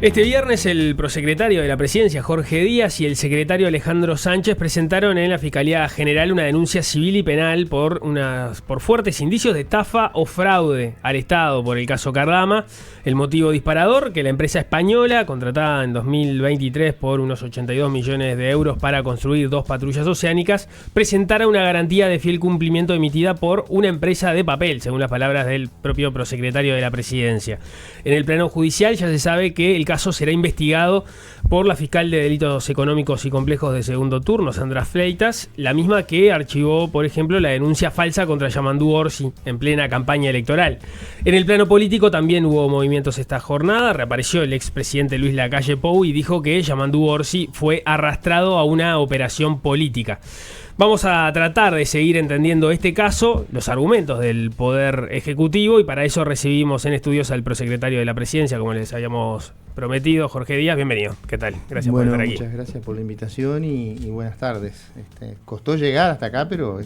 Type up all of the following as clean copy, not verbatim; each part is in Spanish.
Este viernes el prosecretario de la Presidencia, Jorge Díaz, y el secretario Alejandro Sánchez presentaron en la Fiscalía General una denuncia civil y penal por fuertes indicios de estafa o fraude al Estado por el caso Cardama. El motivo disparador, que la empresa española, contratada en 2023 por unos 82 millones de euros para construir 2 patrullas oceánicas, presentara una garantía de fiel cumplimiento emitida por una empresa de papel, según las palabras del propio prosecretario de la Presidencia. En el plano judicial ya se sabe que el caso será investigado por la fiscal de delitos económicos y complejos de segundo turno, Sandra Fleitas, la misma que archivó, por ejemplo, la denuncia falsa contra Yamandu Orsi en plena campaña electoral. En el plano político también hubo movimientos esta jornada. Reapareció el expresidente Luis Lacalle Pou y dijo que Yamandu Orsi fue arrastrado a una operación política. Vamos a tratar de seguir entendiendo este caso, los argumentos del Poder Ejecutivo, y para eso recibimos en estudios al prosecretario de la Presidencia, como les habíamos prometido, Jorge Díaz. Bienvenido. ¿Qué tal? Gracias por estar aquí. Muchas gracias por la invitación y buenas tardes. Costó llegar hasta acá, pero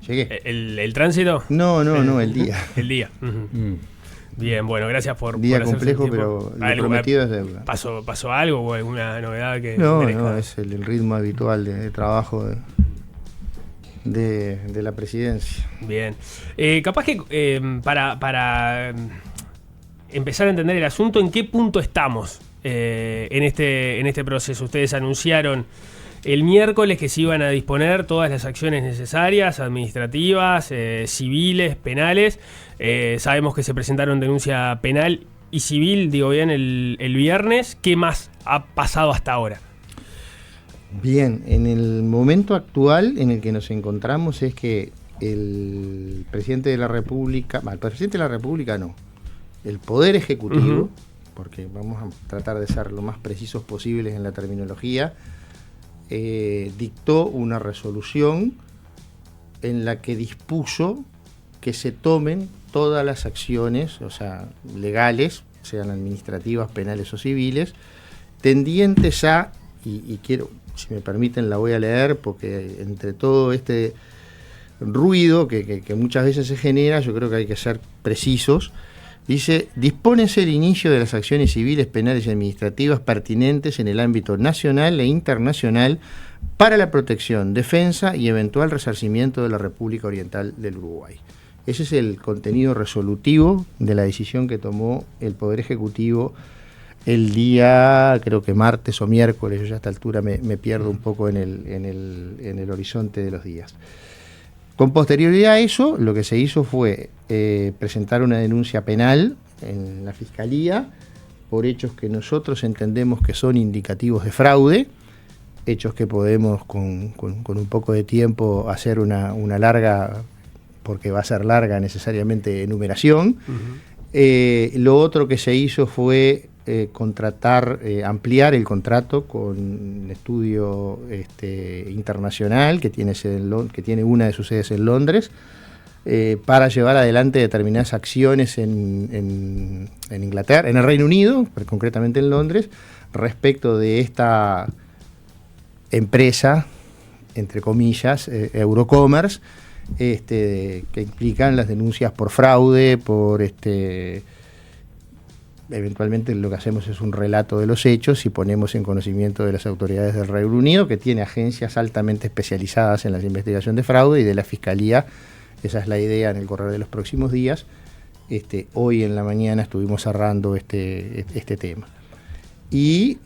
llegué. ¿El tránsito? No, el día. El día. Bien, bueno, gracias por día complejo, pero lo prometido es deuda. ¿Pasó algo o alguna novedad que No, es el ritmo habitual de trabajo de la Presidencia. Bien. Capaz que para empezar a entender el asunto, ¿en qué punto estamos en este proceso? Ustedes anunciaron el miércoles que se iban a disponer todas las acciones necesarias, administrativas, civiles, penales. Sabemos que se presentaron denuncia penal y civil, digo bien, el viernes. ¿Qué más ha pasado hasta ahora? Bien, en el momento actual en el que nos encontramos es que el presidente de la República, no, el Poder Ejecutivo, porque vamos a tratar de ser lo más precisos posibles en la terminología, dictó una resolución en la que dispuso que se tomen todas las acciones, o sea, legales, sean administrativas, penales o civiles, tendientes a, y quiero, si me permiten la voy a leer, porque entre todo este ruido que muchas veces se genera, yo creo que hay que ser precisos. Dice: dispónese el inicio de las acciones civiles, penales y administrativas pertinentes en el ámbito nacional e internacional para la protección, defensa y eventual resarcimiento de la República Oriental del Uruguay. Ese es el contenido resolutivo de la decisión que tomó el Poder Ejecutivo el día, creo que martes o miércoles. Yo ya a esta altura me pierdo un poco en el horizonte de los días. Con posterioridad a eso, lo que se hizo fue presentar una denuncia penal en la Fiscalía por hechos que nosotros entendemos que son indicativos de fraude, hechos que podemos con un poco de tiempo hacer una larga, porque va a ser larga necesariamente, enumeración. Lo otro que se hizo fue ampliar el contrato con un estudio internacional que tiene una de sus sedes en Londres, para llevar adelante determinadas acciones en Inglaterra, en el Reino Unido, pero concretamente en Londres, respecto de esta empresa, entre comillas, Eurocommerce, que implican las denuncias por fraude, eventualmente lo que hacemos es un relato de los hechos y ponemos en conocimiento de las autoridades del Reino Unido, que tiene agencias altamente especializadas en la investigación de fraude, y de la Fiscalía. Esa es la idea en el correr de los próximos días. Hoy en la mañana estuvimos cerrando este tema. Y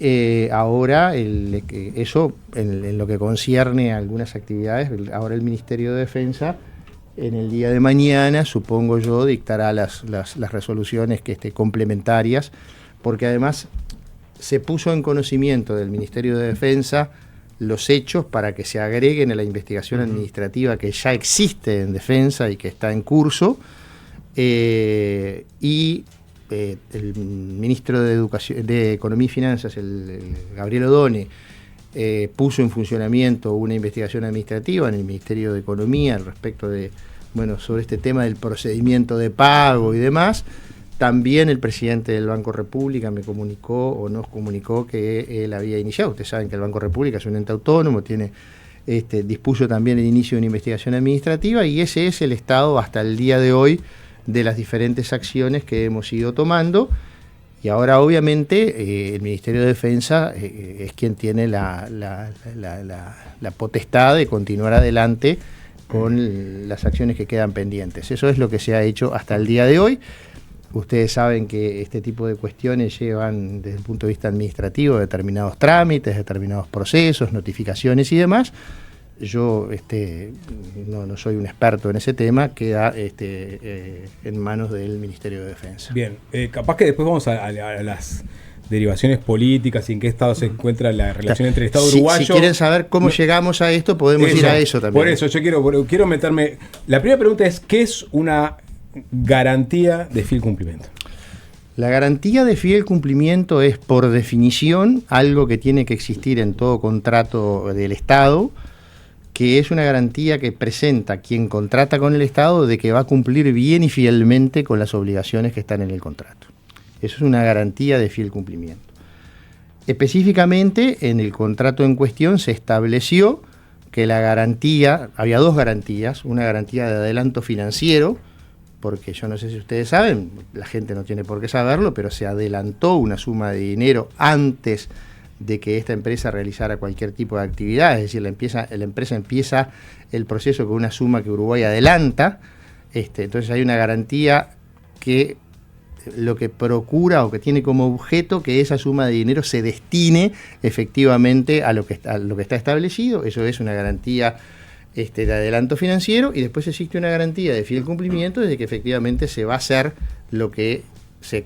ahora, eso en lo que concierne a algunas actividades, ahora el Ministerio de Defensa, en el día de mañana, supongo yo, dictará las resoluciones complementarias, porque además se puso en conocimiento del Ministerio de Defensa los hechos para que se agreguen a la investigación administrativa que ya existe en Defensa y que está en curso, el ministro de Economía y Finanzas, el Gabriel Odone, puso en funcionamiento una investigación administrativa en el Ministerio de Economía al respecto sobre este tema del procedimiento de pago y demás. También el presidente del Banco República nos comunicó que él había iniciado. Ustedes saben que el Banco República es un ente autónomo, dispuso también el inicio de una investigación administrativa, y ese es el estado hasta el día de hoy de las diferentes acciones que hemos ido tomando. Y ahora obviamente el Ministerio de Defensa es quien tiene la potestad de continuar adelante con las acciones que quedan pendientes. Eso es lo que se ha hecho hasta el día de hoy. Ustedes saben que este tipo de cuestiones llevan, desde el punto de vista administrativo, determinados trámites, determinados procesos, notificaciones y demás. Yo no soy un experto en ese tema, queda en manos del Ministerio de Defensa. Bien, capaz que después vamos a las derivaciones políticas y en qué estado se encuentra la relación entre el Estado uruguayo. Si quieren saber cómo llegamos a esto, podemos ir a eso también. Por eso yo quiero meterme. La primera pregunta es: ¿qué es una garantía de fiel cumplimiento? La garantía de fiel cumplimiento es, por definición, algo que tiene que existir en todo contrato del Estado, que es una garantía que presenta quien contrata con el Estado de que va a cumplir bien y fielmente con las obligaciones que están en el contrato. Eso es una garantía de fiel cumplimiento. Específicamente, en el contrato en cuestión se estableció que la garantía, había dos garantías, una garantía de adelanto financiero, porque yo no sé si ustedes saben, la gente no tiene por qué saberlo, pero se adelantó una suma de dinero antes de que esta empresa realizara cualquier tipo de actividad, es decir, la empresa empieza el proceso con una suma que Uruguay adelanta, entonces hay una garantía que lo que procura o que tiene como objeto que esa suma de dinero se destine efectivamente a lo que está establecido. Eso es una garantía de adelanto financiero, y después existe una garantía de fiel cumplimiento desde que efectivamente se va a hacer lo que se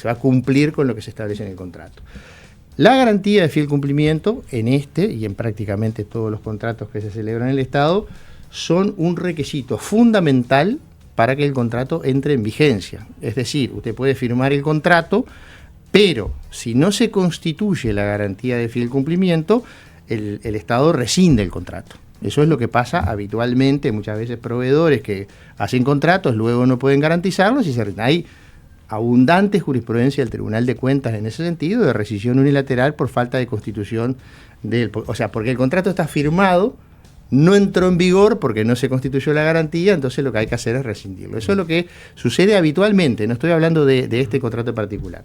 va a cumplir con lo que se establece en el contrato. La garantía de fiel cumplimiento en y en prácticamente todos los contratos que se celebran en el Estado son un requisito fundamental para que el contrato entre en vigencia. Es decir, usted puede firmar el contrato, pero si no se constituye la garantía de fiel cumplimiento, el Estado rescinde el contrato. Eso es lo que pasa habitualmente, muchas veces proveedores que hacen contratos, luego no pueden garantizarlos y hay abundante jurisprudencia del Tribunal de Cuentas en ese sentido, de rescisión unilateral por falta de constitución porque el contrato está firmado, no entró en vigor porque no se constituyó la garantía, entonces lo que hay que hacer es rescindirlo. Eso es lo que sucede habitualmente, no estoy hablando de este contrato en particular.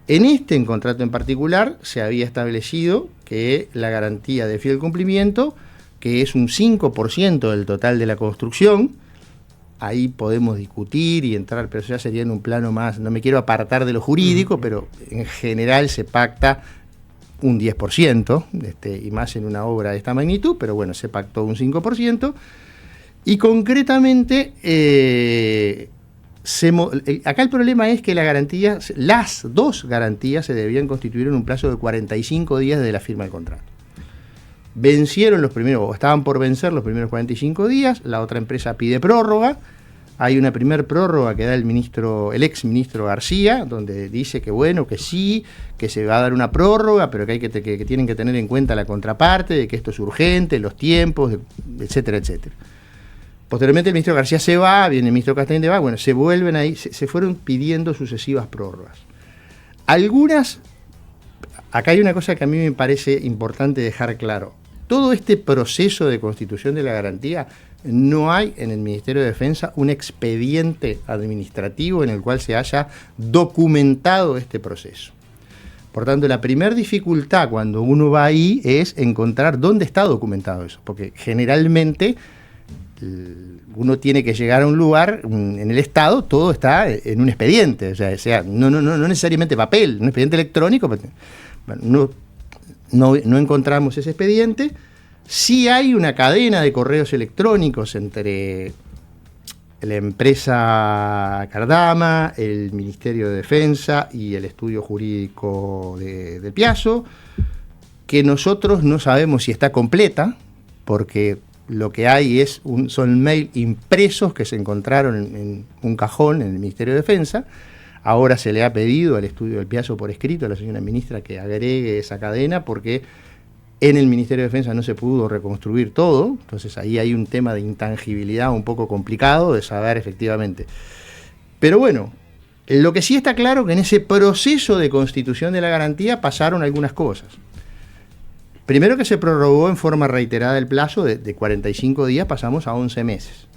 En contrato en particular se había establecido que la garantía de fiel cumplimiento, que es un 5% del total de la construcción, ahí podemos discutir y entrar, pero eso ya sería en un plano más, no me quiero apartar de lo jurídico, pero en general se pacta un 10%, y más en una obra de esta magnitud, pero bueno, se pactó un 5%, y concretamente, acá el problema es que las dos garantías se debían constituir en un plazo de 45 días de la firma del contrato. Vencieron o estaban por vencer los primeros 45 días, la otra empresa pide prórroga, hay una primer prórroga que da el ex ministro García, donde dice que bueno, que sí, que se va a dar una prórroga, pero que tienen que tener en cuenta la contraparte, de que esto es urgente, los tiempos, etcétera, etcétera. Posteriormente el ministro García se va, viene el ministro Castañeda va, bueno, se vuelven ahí, se fueron pidiendo sucesivas prórrogas. Acá hay una cosa que a mí me parece importante dejar claro. Todo este proceso de constitución de la garantía, no hay en el Ministerio de Defensa un expediente administrativo en el cual se haya documentado este proceso. Por tanto, la primera dificultad cuando uno va ahí es encontrar dónde está documentado eso, porque generalmente uno tiene que llegar a un lugar, en el Estado todo está en un expediente, o sea no necesariamente papel, un expediente electrónico, pero, bueno, no encontramos ese expediente. Sí hay una cadena de correos electrónicos entre la empresa Cardama, el Ministerio de Defensa y el estudio jurídico de Piazzo, que nosotros no sabemos si está completa, porque lo que hay son mail impresos que se encontraron en un cajón en el Ministerio de Defensa. Ahora se le ha pedido al estudio del Piazzo por escrito a la señora ministra que agregue esa cadena, porque en el Ministerio de Defensa no se pudo reconstruir todo, entonces ahí hay un tema de intangibilidad un poco complicado de saber efectivamente. Pero bueno, lo que sí está claro que en ese proceso de constitución de la garantía pasaron algunas cosas. Primero, que se prorrogó en forma reiterada el plazo de 45 días, pasamos a 11 meses.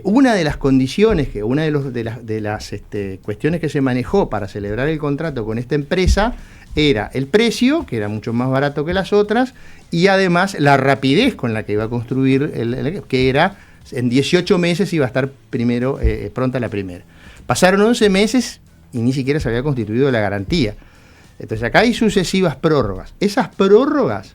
una de las condiciones, una de las cuestiones que se manejó para celebrar el contrato con esta empresa era el precio, que era mucho más barato que las otras, y además la rapidez con la que iba a construir, que era en 18 meses iba a estar pronta la primera. Pasaron 11 meses y ni siquiera se había constituido la garantía. Entonces acá hay sucesivas prórrogas. Esas prórrogas,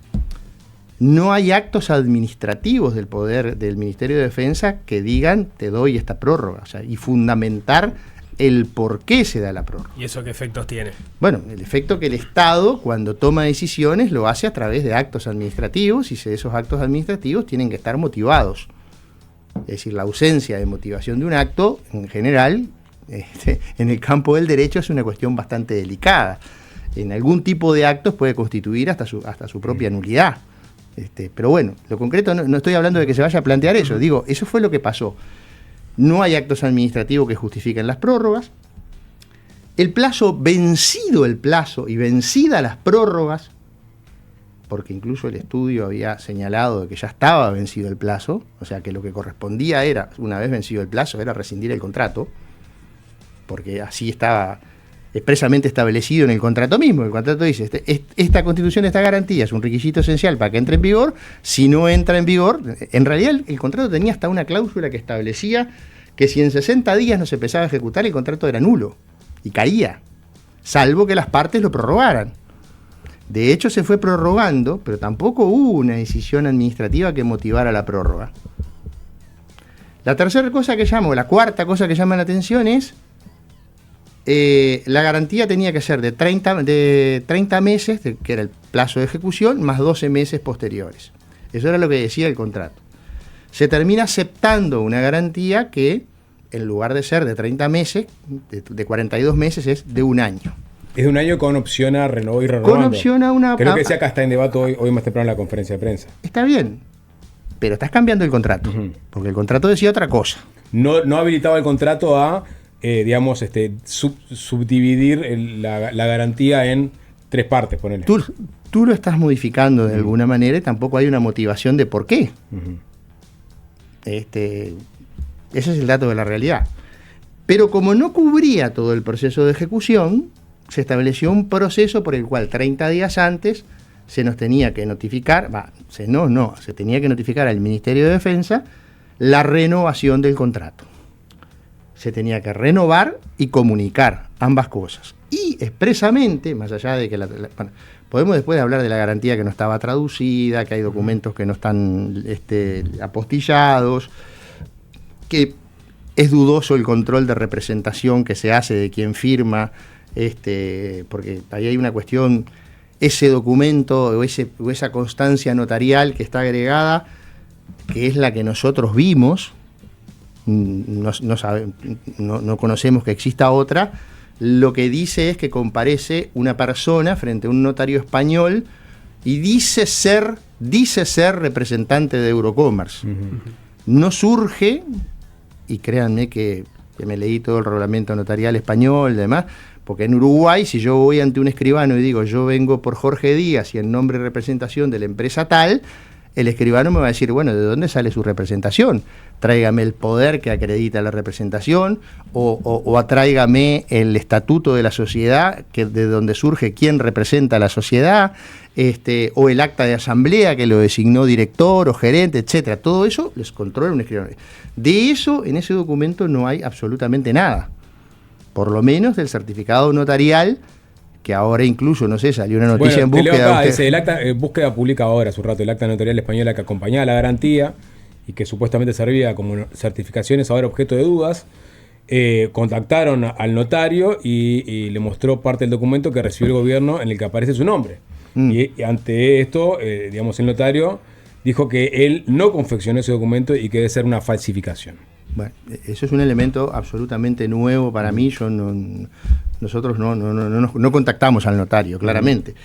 no hay actos administrativos del poder del Ministerio de Defensa que digan te doy esta prórroga, o sea, y fundamentar el por qué se da la prórroga. ¿Y eso qué efectos tiene? Bueno, el efecto que el Estado, cuando toma decisiones, lo hace a través de actos administrativos, y esos actos administrativos tienen que estar motivados. Es decir, la ausencia de motivación de un acto, en general, en el campo del derecho es una cuestión bastante delicada. En algún tipo de actos puede constituir hasta su propia nulidad. Pero bueno, lo concreto no estoy hablando de que se vaya a plantear eso, digo, eso fue lo que pasó. No hay actos administrativos que justifiquen las prórrogas. El plazo, vencido el plazo y vencidas las prórrogas, porque incluso el estudio había señalado de que ya estaba vencido el plazo, o sea que lo que correspondía era, una vez vencido el plazo, era rescindir el contrato, porque así estaba expresamente establecido en el contrato mismo. El contrato dice, esta constitución, esta garantía es un requisito esencial para que entre en vigor. Si no entra en vigor, en realidad el contrato tenía hasta una cláusula que establecía que si en 60 días no se empezaba a ejecutar, el contrato era nulo y caía, salvo que las partes lo prorrogaran. De hecho se fue prorrogando, pero tampoco hubo una decisión administrativa que motivara la prórroga. La tercera cosa que llamo, la cuarta cosa que llama la atención es la garantía tenía que ser de 30 meses, que era el plazo de ejecución, más 12 meses posteriores. Eso era lo que decía el contrato. Se termina aceptando una garantía que, en lugar de ser de 30 meses, de 42 meses, es de un año. Es de un año con opción a renovar y renovar. Con opción a una... Creo que decía acá está en debate hoy más temprano en la conferencia de prensa. Está bien, pero estás cambiando el contrato, porque el contrato decía otra cosa. No habilitaba el contrato a... subdividir la garantía en 3 partes, ponele. Tú lo estás modificando de alguna manera y tampoco hay una motivación de por qué. Ese es el dato de la realidad. Pero como no cubría todo el proceso de ejecución, se estableció un proceso por el cual 30 días antes se nos tenía que notificar, se tenía que notificar al Ministerio de Defensa la renovación del contrato. Se tenía que renovar y comunicar ambas cosas. Y expresamente, más allá de que podemos después hablar de la garantía que no estaba traducida, que hay documentos que no están apostillados, que es dudoso el control de representación que se hace de quien firma, porque ahí hay una cuestión, ese documento o esa constancia notarial que está agregada, que es la que nosotros vimos, no conocemos que exista otra, lo que dice es que comparece una persona frente a un notario español y dice ser representante de Eurocommerce. No surge, y créanme que me leí todo el reglamento notarial español y demás, porque en Uruguay, si yo voy ante un escribano y digo yo vengo por Jorge Díaz y en nombre y representación de la empresa tal, el escribano me va a decir, bueno, ¿de dónde sale su representación? Tráigame el poder que acredita la representación o tráigame el estatuto de la sociedad, de donde surge quién representa a la sociedad, o el acta de asamblea que lo designó director o gerente, etcétera. Todo eso les controla un escribano. De eso, en ese documento no hay absolutamente nada. Por lo menos del certificado notarial, que ahora incluso, no sé, salió una noticia en búsqueda. El acta búsqueda publica ahora, hace un rato, el acta notarial española que acompañaba la garantía y que supuestamente servía como certificaciones, ahora objeto de dudas. Contactaron al notario y le mostró parte del documento que recibió el gobierno en el que aparece su nombre. Y ante esto, el notario dijo que él no confeccionó ese documento y que debe ser una falsificación. Bueno, eso es un elemento absolutamente nuevo para mí. Nosotros no contactamos al notario, claramente.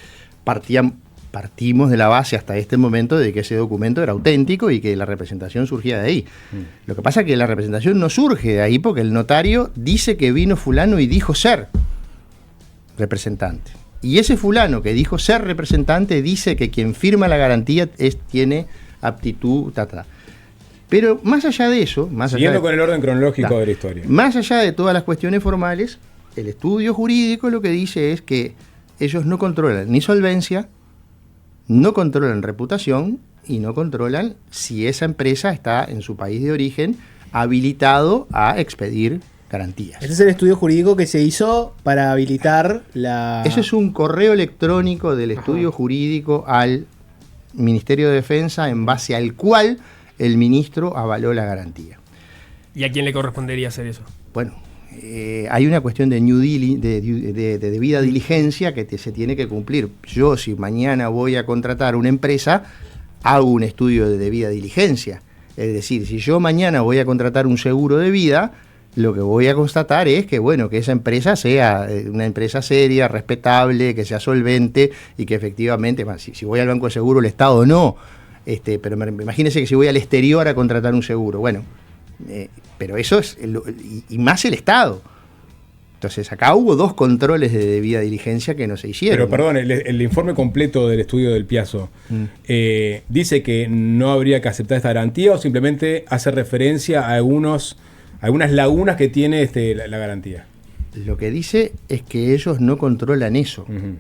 Partimos de la base hasta este momento de que ese documento era auténtico y que la representación surgía de ahí. Lo que pasa es que la representación no surge de ahí porque el notario dice que vino fulano y dijo ser representante. Y ese fulano que dijo ser representante dice que quien firma la garantía tiene aptitud, Pero más allá de eso, siguiendo con el orden cronológico de la historia, más allá de todas las cuestiones formales, el estudio jurídico lo que dice es que ellos no controlan ni solvencia, no controlan reputación y no controlan si esa empresa está en su país de origen habilitado a expedir garantías. Ese es el estudio jurídico que se hizo para habilitar la... Eso es un correo electrónico del estudio jurídico al Ministerio de Defensa en base al cual el ministro avaló la garantía. ¿Y a quién le correspondería hacer eso? Bueno, hay una cuestión de debida diligencia que se tiene que cumplir. Yo, si mañana voy a contratar una empresa, hago un estudio de debida diligencia. Es decir, si yo mañana voy a contratar un seguro de vida, lo que voy a constatar es que, bueno, que esa empresa sea una empresa seria, respetable, que sea solvente y que efectivamente, si voy al banco de seguro, el Estado no. Pero imagínense que si voy al exterior a contratar un seguro, bueno, pero eso es, y más el Estado. Entonces acá hubo 2 controles de debida diligencia que no se hicieron. Pero perdón, el informe completo del estudio del Piazzo dice que no habría que aceptar esta garantía o simplemente hace referencia a algunas lagunas que tiene la garantía. Lo que dice es que ellos no controlan eso. Uh-huh.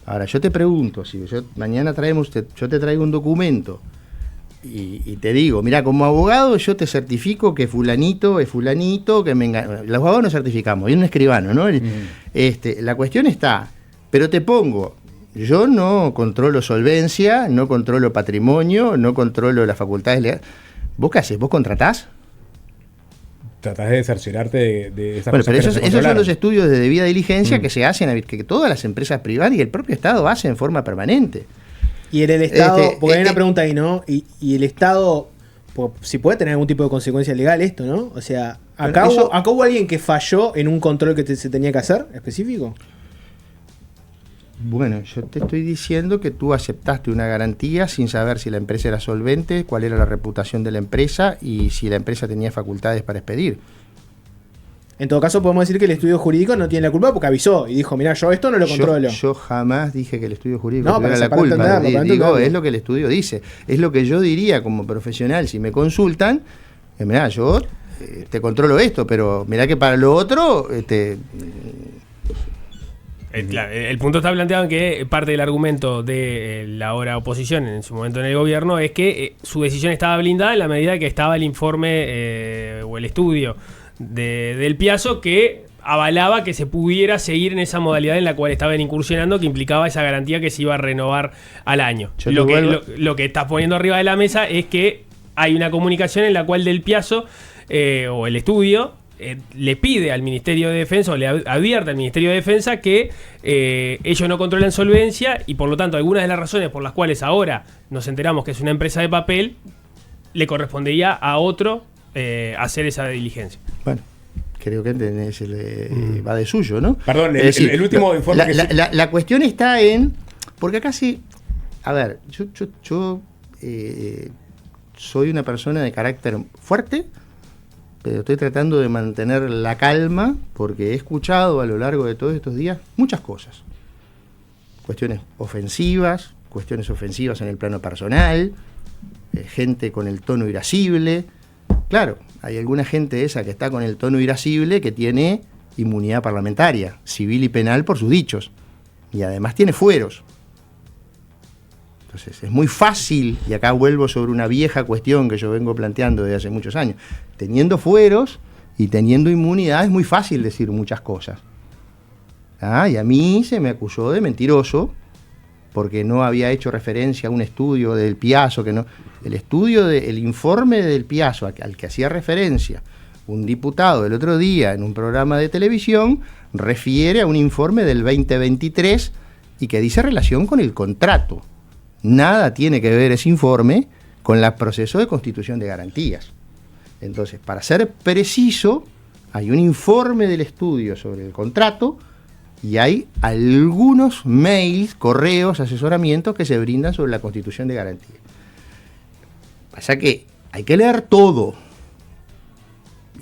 Ahora, yo te pregunto, si mañana yo te traigo un documento y te digo, mira, como abogado yo te certifico que fulanito es fulanito, que me engañó. Los abogados no certificamos, y un escribano, ¿no? La cuestión está, pero te pongo, yo no controlo solvencia, no controlo patrimonio, no controlo las facultades legales. ¿Vos qué haces? ¿Vos contratás? Tratás de cerciorarte de esas bueno, cosas. Pero que esos son los estudios de debida diligencia que se hacen, que todas las empresas privadas y el propio Estado hacen en forma permanente. Y en el Estado, porque hay una pregunta ahí, ¿no? Y el Estado, si puede tener algún tipo de consecuencia legal esto, ¿no? O sea, ¿acá hubo alguien que falló en un control que se tenía que hacer específico? Bueno, yo te estoy diciendo que tú aceptaste una garantía sin saber si la empresa era solvente, cuál era la reputación de la empresa y si la empresa tenía facultades para expedir. En todo caso, podemos decir que el estudio jurídico no tiene la culpa porque avisó y dijo, mira, yo esto no lo controlo. Yo jamás dije que el estudio jurídico tuviera la culpa. Digo, es lo que el estudio dice. Es lo que yo diría como profesional si me consultan. Mirá, yo te controlo esto, pero mirá que para lo otro... Claro, el punto está planteado en que parte del argumento de la ahora oposición en su momento en el gobierno es que su decisión estaba blindada en la medida que estaba el informe o el estudio del Piazzo que avalaba que se pudiera seguir en esa modalidad en la cual estaban incursionando, que implicaba esa garantía que se iba a renovar al año. Lo que estás poniendo arriba de la mesa es que hay una comunicación en la cual del Piazzo o el estudio le pide al Ministerio de Defensa o le advierte al Ministerio de Defensa que ellos no controlan solvencia y por lo tanto algunas de las razones por las cuales ahora nos enteramos que es una empresa de papel le correspondería a otro hacer esa diligencia. Bueno, creo que va de suyo, ¿no? Perdón, el último informe la cuestión está en... Porque acá sí... A ver, yo soy una persona de carácter fuerte, pero estoy tratando de mantener la calma porque he escuchado a lo largo de todos estos días muchas cosas. Cuestiones ofensivas en el plano personal, gente con el tono irascible. Claro, hay alguna gente esa que está con el tono irascible que tiene inmunidad parlamentaria, civil y penal por sus dichos, y además tiene fueros. Entonces es muy fácil, y acá vuelvo sobre una vieja cuestión que yo vengo planteando desde hace muchos años, teniendo fueros y teniendo inmunidad es muy fácil decir muchas cosas. Y a mí se me acusó de mentiroso porque no había hecho referencia a un estudio del Piazzo, el informe del Piazzo al que hacía referencia un diputado el otro día en un programa de televisión, refiere a un informe del 2023 y que dice relación con el contrato. Nada tiene que ver ese informe con el proceso de constitución de garantías. Entonces, para ser preciso, hay un informe del estudio sobre el contrato y hay algunos mails, correos, asesoramientos que se brindan sobre la constitución de garantías. Pasa que hay que leer todo.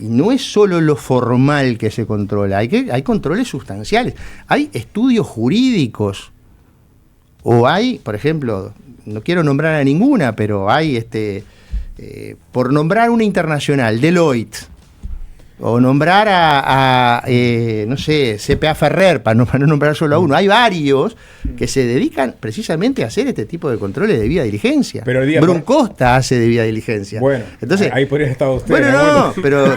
Y no es solo lo formal que se controla, hay controles sustanciales, hay estudios jurídicos. O hay, por ejemplo, no quiero nombrar a ninguna, pero hay por nombrar una internacional, Deloitte, o nombrar no sé, CPA Ferrer, para no nombrar solo a uno. Hay varios que se dedican precisamente a hacer este tipo de controles de debida diligencia. Pero Bruncosta hace debida diligencia. Bueno, entonces, ahí podría estar usted. Bueno, no, pero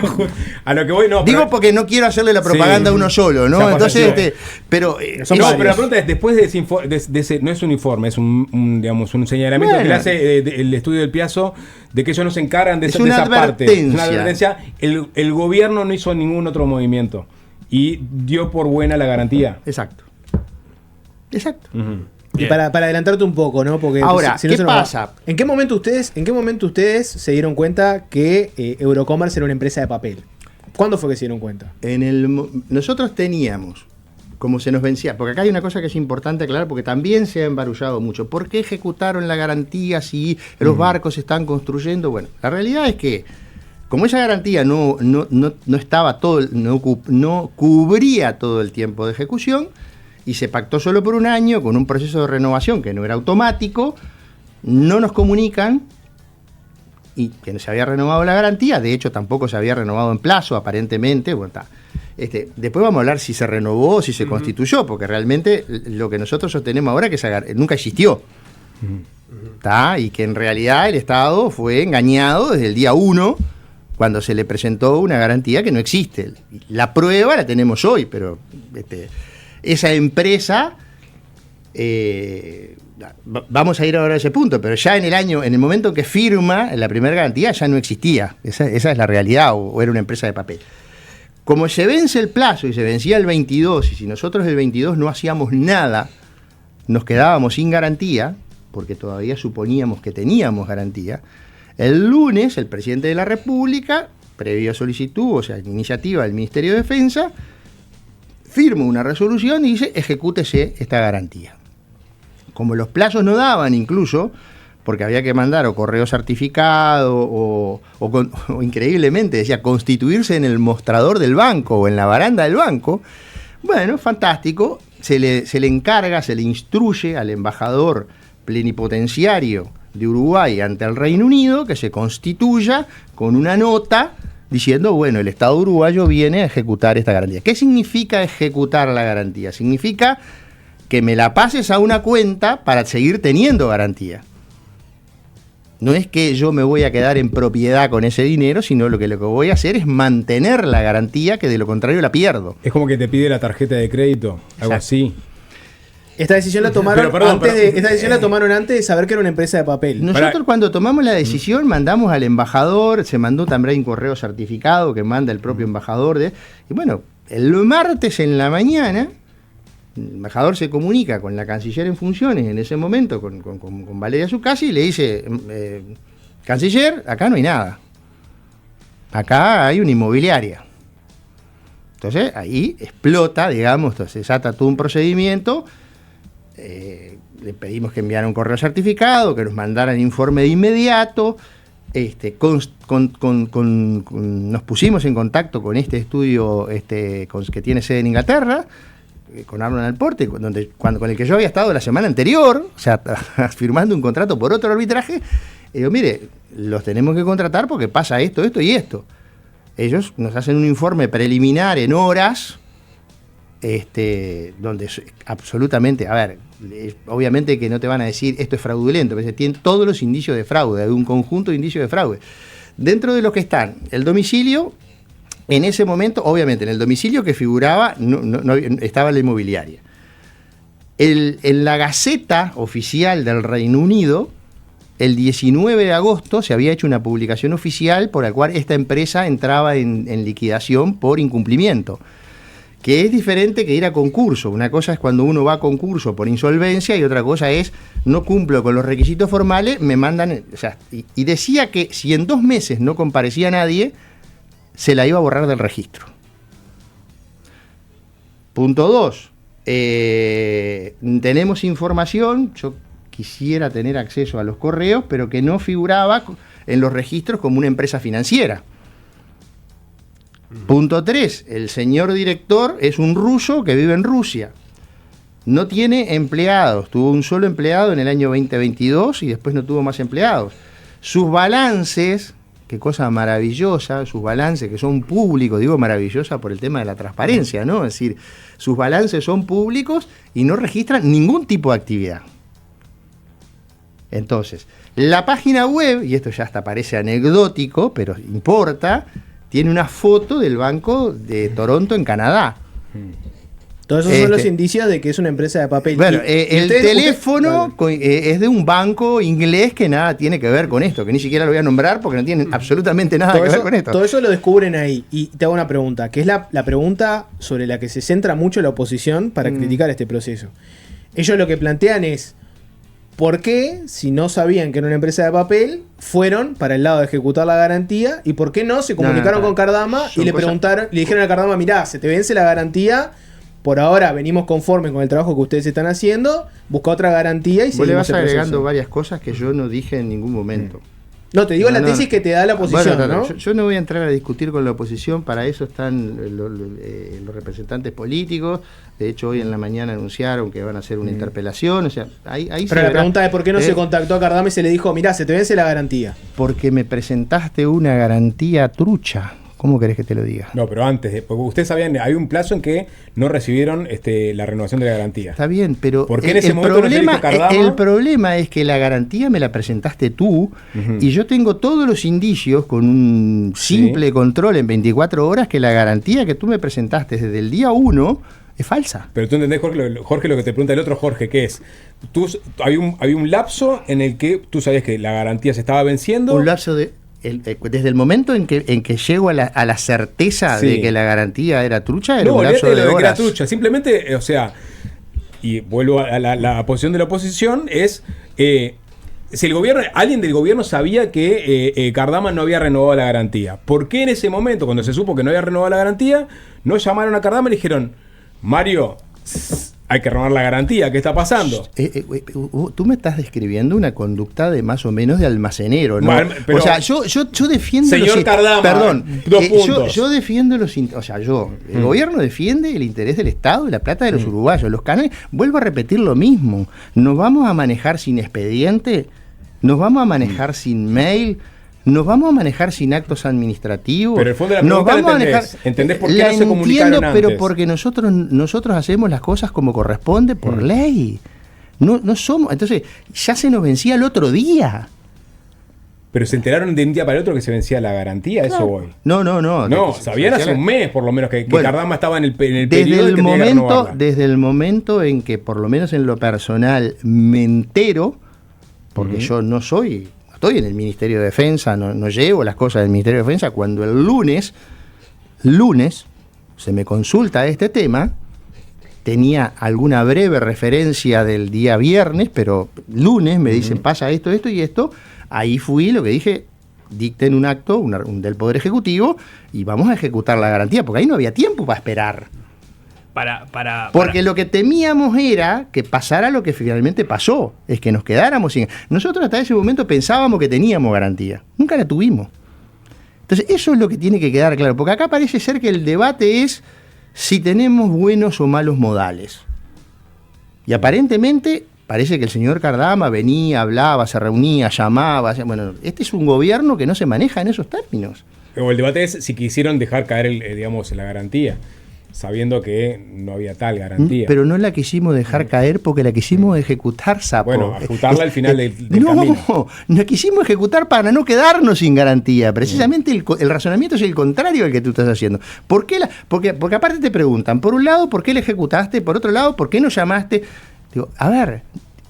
a lo que voy, no. Digo porque no quiero hacerle la propaganda a uno solo, ¿no? Entonces, pero la pregunta es, después de ese, no es un informe, es digamos, un señalamiento que le hace el estudio del Piazzo de que ellos no se encargan de esa parte. Es una advertencia. El gobierno no hizo ningún otro movimiento y dio por buena la garantía. Exacto. Y para adelantarte un poco, ¿no? Porque ahora, ¿qué pasa? ¿En qué momento ustedes se dieron cuenta que Eurocommerce era una empresa de papel? ¿Cuándo fue que se dieron cuenta? Nosotros teníamos, como se nos vencía, porque acá hay una cosa que es importante aclarar, porque también se ha embarullado mucho. ¿Por qué ejecutaron la garantía si los barcos se están construyendo? Bueno, la realidad es que como esa garantía no estaba no cubría todo el tiempo de ejecución y se pactó solo por un año con un proceso de renovación que no era automático, no nos comunican y que no se había renovado la garantía, de hecho tampoco se había renovado en plazo aparentemente. Bueno, después vamos a hablar si se renovó o si se constituyó, porque realmente lo que nosotros sostenemos ahora es que nunca existió. Y que en realidad el Estado fue engañado desde el día 1 cuando se le presentó una garantía que no existe. La prueba la tenemos hoy, pero esa empresa, vamos a ir ahora a ese punto, pero ya en el momento en que firma la primera garantía ya no existía. Esa es la realidad, o era una empresa de papel. Como se vence el plazo y se vencía el 22, y si nosotros el 22 no hacíamos nada, nos quedábamos sin garantía, porque todavía suponíamos que teníamos garantía. El lunes, el presidente de la República, previa solicitud, o sea, iniciativa del Ministerio de Defensa, firma una resolución y dice, ejecútese esta garantía. Como los plazos no daban incluso, porque había que mandar o correo certificado o increíblemente decía constituirse en el mostrador del banco o en la baranda del banco, bueno, fantástico, se le encarga, se le instruye al embajador plenipotenciario de Uruguay ante el Reino Unido que se constituya con una nota diciendo, bueno, el Estado uruguayo viene a ejecutar esta garantía. ¿Qué significa ejecutar la garantía? Significa que me la pases a una cuenta para seguir teniendo garantía. No es que yo me voy a quedar en propiedad con ese dinero, sino lo que voy a hacer es mantener la garantía, que de lo contrario la pierdo. Es como que te pide la tarjeta de crédito, algo así. Esta decisión la tomaron antes de saber que era una empresa de papel. Nosotros cuando tomamos la decisión mandamos al embajador, se mandó también un correo certificado que manda el propio embajador. Y bueno, el martes en la mañana, el embajador se comunica con la canciller en funciones en ese momento, con Valeria Zuccasi, y le dice, canciller, acá no hay nada. Acá hay una inmobiliaria. Entonces ahí explota, digamos, se desata todo un procedimiento. Le pedimos que enviaran un correo certificado, que nos mandaran informe de inmediato. Nos pusimos en contacto con este estudio que tiene sede en Inglaterra, con Arnold Alporte, con el que yo había estado la semana anterior, o sea, firmando un contrato por otro arbitraje. Y digo, mire, los tenemos que contratar porque pasa esto, esto y esto. Ellos nos hacen un informe preliminar en horas, donde absolutamente, a ver, obviamente que no te van a decir esto es fraudulento, pero tienen todos los indicios de fraude, hay un conjunto de indicios de fraude. Dentro de los que están, el domicilio, en ese momento, obviamente, en el domicilio que figuraba no estaba la inmobiliaria. En la Gaceta Oficial del Reino Unido, el 19 de agosto se había hecho una publicación oficial por la cual esta empresa entraba en liquidación por incumplimiento, que es diferente que ir a concurso. Una cosa es cuando uno va a concurso por insolvencia y otra cosa es no cumplo con los requisitos formales, me mandan... O sea, y decía que si en 2 meses no comparecía nadie, se la iba a borrar del registro. Punto 2. Tenemos información, yo quisiera tener acceso a los correos, pero que no figuraba en los registros como una empresa financiera. Punto 3. El señor director es un ruso que vive en Rusia. No tiene empleados. Tuvo un solo empleado en el año 2022 y después no tuvo más empleados. sus balances, qué cosa maravillosa, sus balances que son públicos, digo maravillosa por el tema de la transparencia, ¿no? Es decir, sus balances son públicos y no registran ningún tipo de actividad. Entonces, la página web, y esto ya hasta parece anecdótico, pero importa, tiene una foto del Banco de Toronto en Canadá. Todos esos son los indicios de que es una empresa de papel. Bueno, el teléfono es de un banco inglés que nada tiene que ver con esto, que ni siquiera lo voy a nombrar porque no tiene absolutamente nada que ver con esto. Todo eso lo descubren ahí. Y te hago una pregunta, que es la pregunta sobre la que se centra mucho la oposición para criticar este proceso. Ellos lo que plantean es, ¿por qué, si no sabían que era una empresa de papel, fueron para el lado de ejecutar la garantía? ¿Y por qué no se comunicaron con Cardama y le preguntaron, le dijeron a Cardama, mirá, se te vence la garantía, por ahora venimos conformes con el trabajo que ustedes están haciendo, busca otra garantía y vos seguimos le vas el agregando proceso? varias cosas que yo no dije en ningún momento. No, te digo la tesis que te da la oposición, bueno, ¿no? Yo no voy a entrar a discutir con la oposición, para eso están los representantes políticos. De hecho, hoy en la mañana anunciaron que van a hacer una interpelación. O sea, ahí pero la pregunta es por qué no se contactó a Cardama y se le dijo, mirá, se te vence la garantía. Porque me presentaste una garantía trucha. ¿Cómo querés que te lo diga? No, pero antes, porque ustedes sabían, hay un plazo en que no recibieron la renovación de la garantía. Está bien, pero ¿por qué en ese momento problema, no se le dijo Cardama? El problema es que la garantía me la presentaste tú y yo tengo todos los indicios con un simple control en 24 horas que la garantía que tú me presentaste desde el día 1 es falsa. Pero tú entendés, Jorge, lo que te pregunta el otro Jorge, que es, había un lapso en el que tú sabías que la garantía se estaba venciendo. Un lapso de... desde el momento en que llego a la certeza de que la garantía era trucha, era un lapso de horas. Que era trucha. Simplemente, o sea, y vuelvo a la posición de la oposición, es si el gobierno, alguien del gobierno sabía que Cardama no había renovado la garantía. ¿Por qué en ese momento, cuando se supo que no había renovado la garantía, no llamaron a Cardama y le dijeron, Mario, hay que renovar la garantía, ¿qué está pasando? Tú me estás describiendo una conducta de más o menos de almacenero, ¿no? Pero, o sea, yo defiendo... Señor Cardama, perdón, dos puntos. yo defiendo el gobierno defiende el interés del Estado y la plata de los uruguayos. Los canales, vuelvo a repetir lo mismo, nos vamos a manejar sin expediente, nos vamos a manejar sin mail, nos vamos a manejar sin actos administrativos. Pero el fondo de la pregunta ¿entendés por qué no se comunicaron antes? Pero porque nosotros hacemos las cosas como corresponde por ley. No somos, entonces ya se nos vencía el otro día. Pero se enteraron de un día para el otro que se vencía la garantía, eso voy. No. No, sabían hace un mes por lo menos que Cardama estaba en el periodo de que tenía que renovarla. Desde el momento en que, por lo menos en lo personal, me entero, porque yo no estoy en el Ministerio de Defensa, no llevo las cosas del Ministerio de Defensa, cuando el lunes se me consulta este tema, tenía alguna breve referencia del día viernes, pero lunes me dicen pasa esto y esto, ahí fui, lo que dije, dicten un acto del Poder Ejecutivo y vamos a ejecutar la garantía, porque ahí no había tiempo para esperar. Porque lo que temíamos era que pasara lo que finalmente pasó, es que nos quedáramos sin... Nosotros hasta ese momento pensábamos que teníamos garantía, nunca la tuvimos. Entonces eso es lo que tiene que quedar claro, porque acá parece ser que el debate es si tenemos buenos o malos modales. Y aparentemente parece que el señor Cardama venía, hablaba, se reunía, llamaba, bueno, este es un gobierno que no se maneja en esos términos. O el debate es si quisieron dejar caer la garantía, sabiendo que no había tal garantía. Pero no la quisimos dejar caer porque la quisimos ejecutar, sapo. Bueno, ejecutarla al final del camino. No, la quisimos ejecutar para no quedarnos sin garantía. Precisamente el razonamiento es el contrario al que tú estás haciendo. Porque aparte te preguntan, por un lado, ¿por qué la ejecutaste? Por otro lado, ¿por qué no llamaste? Digo, a ver,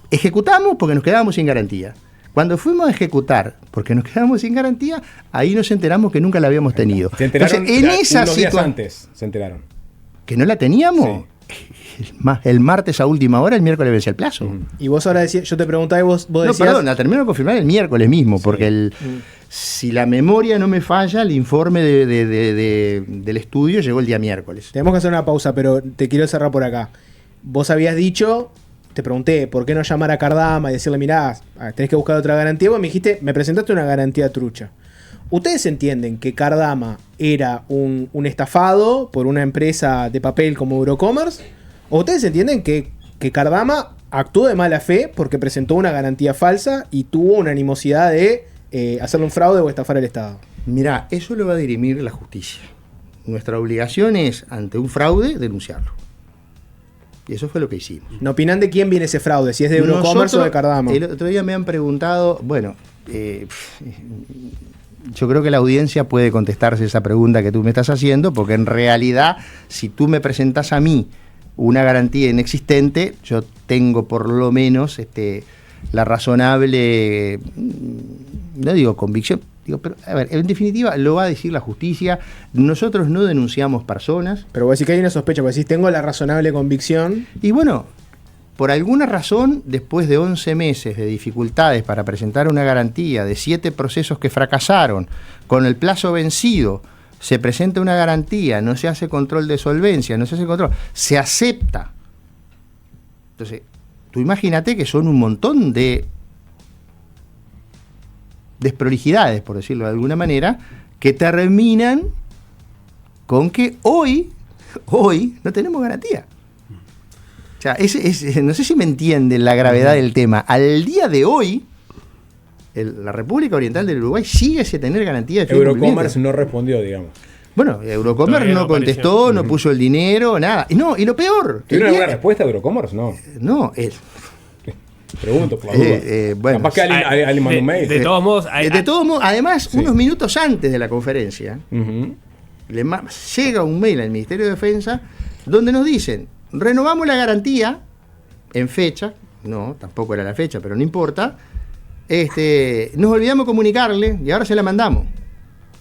ejecutamos porque nos quedábamos sin garantía. Cuando fuimos a ejecutar, porque nos quedamos sin garantía, ahí nos enteramos que nunca la habíamos tenido. Se enteraron. Entonces, en esa situación antes se enteraron. ¿Que no la teníamos? Sí. El martes a última hora, el miércoles vence el plazo. Y vos ahora decías, yo te preguntaba y vos decías... No, perdón, la termino de confirmar el miércoles mismo, porque si la memoria no me falla, el informe del estudio llegó el día miércoles. Tenemos que hacer una pausa, pero te quiero cerrar por acá. Vos habías dicho, te pregunté, ¿por qué no llamar a Cardama y decirle, mirá, tenés que buscar otra garantía? Vos me dijiste, me presentaste una garantía trucha. ¿Ustedes entienden que Cardama era un estafado por una empresa de papel como Eurocommerce? ¿O ustedes entienden que Cardama actuó de mala fe porque presentó una garantía falsa y tuvo una animosidad de hacerle un fraude o estafar al Estado? Mirá, eso lo va a dirimir la justicia. Nuestra obligación es, ante un fraude, denunciarlo. Y eso fue lo que hicimos. ¿No opinan de quién viene ese fraude? Si es de Eurocommerce o de Cardama. El otro día me han preguntado, bueno, yo creo que la audiencia puede contestarse esa pregunta que tú me estás haciendo, porque en realidad, si tú me presentas a mí una garantía inexistente, yo tengo por lo menos la razonable, no digo convicción, pero a ver, en definitiva lo va a decir la justicia. Nosotros no denunciamos personas. Pero vos decís que hay una sospecha, vos decís, tengo la razonable convicción. Y bueno, por alguna razón, después de 11 meses de dificultades para presentar una garantía, de 7 procesos que fracasaron, con el plazo vencido, se presenta una garantía, no se hace control de solvencia, no se hace control, se acepta. Entonces, tú imagínate que son un montón de desprolijidades, por decirlo de alguna manera, que terminan con que hoy no tenemos garantía. O sea, no sé si me entienden la gravedad del tema. Al día de hoy, la República Oriental del Uruguay sigue sin tener garantía de Eurocommerce no respondió, digamos. Bueno, Eurocommerce no contestó, no puso el dinero, nada. No, y lo peor... ¿Tiene alguna respuesta de Eurocommerce? No. No, pregunto, por la duda. Bueno, capaz que alguien mandó un mail. De todos modos, además, sí, unos minutos antes de la conferencia, llega un mail al Ministerio de Defensa donde nos dicen, renovamos la garantía en fecha, no, tampoco era la fecha, pero no importa, nos olvidamos comunicarle y ahora se la mandamos.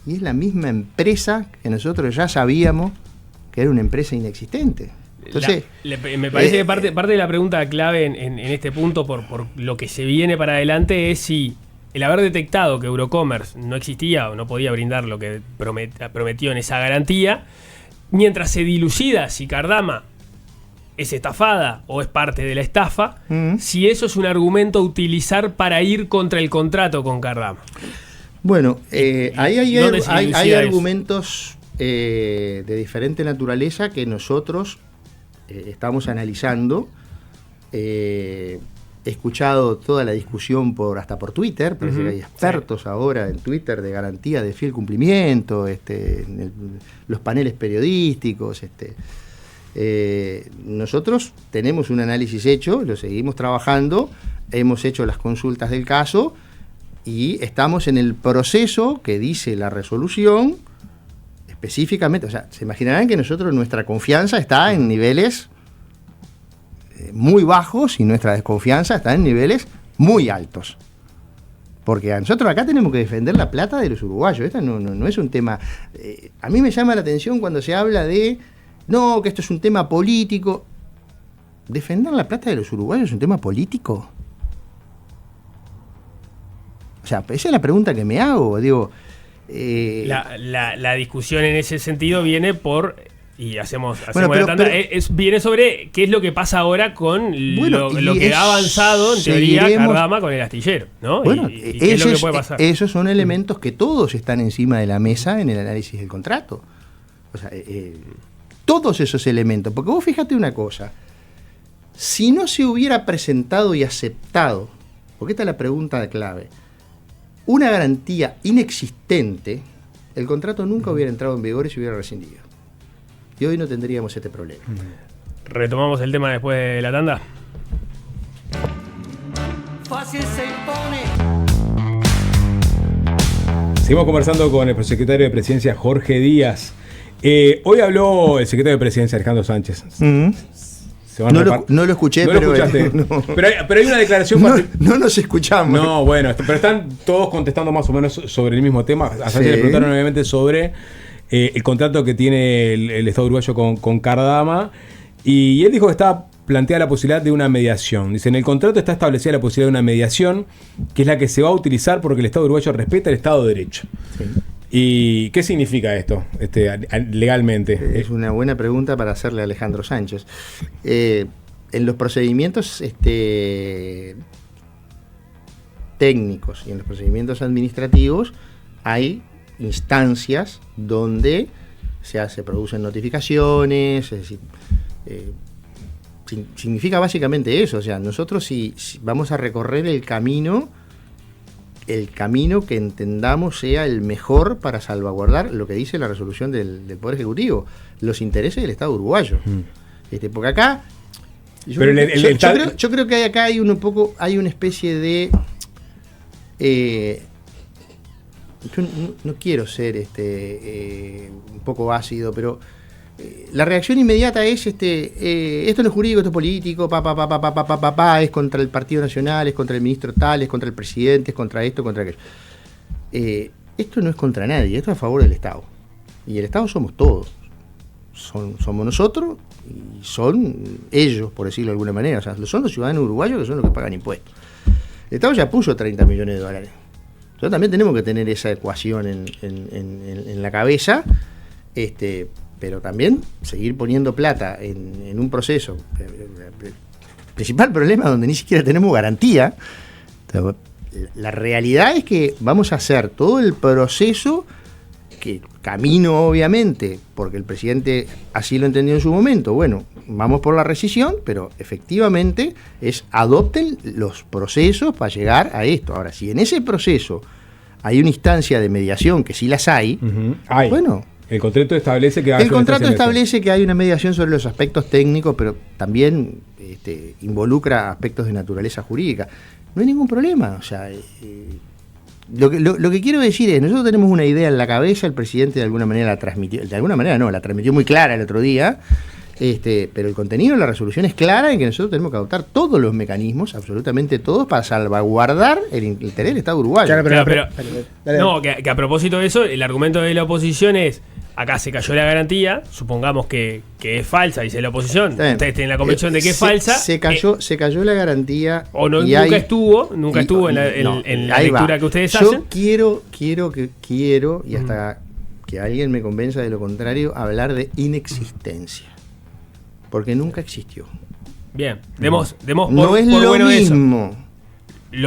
Y es la misma empresa que nosotros ya sabíamos que era una empresa inexistente. Entonces, me parece que parte de la pregunta clave en este punto, por lo que se viene para adelante, es si el haber detectado que Eurocommerce no existía o no podía brindar lo que prometió en esa garantía, mientras se dilucida si Cardama es estafada o es parte de la estafa, si eso es un argumento a utilizar para ir contra el contrato con Cardama. Bueno, ahí hay argumentos de diferente naturaleza que nosotros estamos analizando. He escuchado toda la discusión hasta por Twitter. Parece que hay expertos ahora en Twitter de garantía de fiel cumplimiento, los paneles periodísticos. Nosotros tenemos un análisis hecho, lo seguimos trabajando, hemos hecho las consultas del caso y estamos en el proceso que dice la resolución. Específicamente, o sea, se imaginarán que nuestra confianza está en niveles muy bajos y nuestra desconfianza está en niveles muy altos. Porque nosotros acá tenemos que defender la plata de los uruguayos. Esto no es un tema... a mí me llama la atención cuando se habla de, no, que esto es un tema político. ¿Defender la plata de los uruguayos es un tema político? O sea, esa es la pregunta que me hago, digo... La discusión en ese sentido viene viene sobre qué es lo que pasa ahora con lo que ha avanzado en teoría Cardama con el astillero, ¿no? Bueno, y qué es lo que puede pasar. Esos son elementos que todos están encima de la mesa en el análisis del contrato. O sea, todos esos elementos, porque vos fíjate una cosa, si no se hubiera presentado y aceptado, porque esta es la pregunta clave, una garantía inexistente, el contrato nunca hubiera entrado en vigor y se hubiera rescindido. Y hoy no tendríamos este problema. ¿Retomamos el tema después de la tanda? Fácil se impone. Seguimos conversando con el prosecretario de Presidencia, Jorge Díaz. Hoy habló el secretario de Presidencia, Alejandro Sánchez. No lo escuché, no pero... Lo escuchaste. No. Pero hay una declaración... No nos escuchamos. No, bueno, pero están todos contestando más o menos sobre el mismo tema. A Sánchez le preguntaron obviamente sobre el contrato que tiene el Estado uruguayo con Cardama. Y él dijo que estaba planteada la posibilidad de una mediación. Dice, en el contrato está establecida la posibilidad de una mediación, que es la que se va a utilizar porque el Estado uruguayo respeta el Estado de Derecho. Sí. ¿Y qué significa esto legalmente? Es una buena pregunta para hacerle a Alejandro Sánchez. En los procedimientos técnicos y en los procedimientos administrativos hay instancias donde se producen notificaciones, es decir, significa básicamente eso. O sea, nosotros si vamos a recorrer el camino el camino que entendamos sea el mejor para salvaguardar lo que dice la resolución del Poder Ejecutivo, los intereses del Estado uruguayo. Porque acá yo creo que acá hay una especie de yo no quiero ser un poco ácido, pero la reacción inmediata es esto no es jurídico, esto es político, es contra el Partido Nacional, es contra el ministro tal, es contra el presidente, es contra esto, contra aquello. Esto no es contra nadie, esto es a favor del Estado. Y el Estado somos todos. Somos nosotros y son ellos, por decirlo de alguna manera. O sea, son los ciudadanos uruguayos que son los que pagan impuestos. El Estado ya puso $30 millones. Entonces también tenemos que tener esa ecuación en la cabeza, pero también seguir poniendo plata en un proceso. El principal problema donde ni siquiera tenemos garantía. La realidad es que vamos a hacer todo el proceso, que camino obviamente, porque el presidente así lo entendió en su momento. Bueno, vamos por la rescisión, pero efectivamente adopten los procesos para llegar a esto. Ahora, si en ese proceso hay una instancia de mediación, que sí las hay, bueno... El contrato establece que hay una mediación sobre los aspectos técnicos, pero también involucra aspectos de naturaleza jurídica. No hay ningún problema. O sea, lo que quiero decir es, nosotros tenemos una idea en la cabeza, el presidente de alguna manera la transmitió, la transmitió muy clara el otro día, pero el contenido de la resolución es clara en que nosotros tenemos que adoptar todos los mecanismos, absolutamente todos, para salvaguardar el interés del Estado uruguayo. Que a propósito de eso, el argumento de la oposición es: acá se cayó la garantía, supongamos que es falsa, dice la oposición. Ustedes tienen la convicción de que es falsa. Se cayó la garantía. O nunca estuvo en la lectura que ustedes hacen. Yo quiero, y hasta que alguien me convenza de lo contrario, hablar de inexistencia. Porque nunca existió. Bien, demos no es lo mismo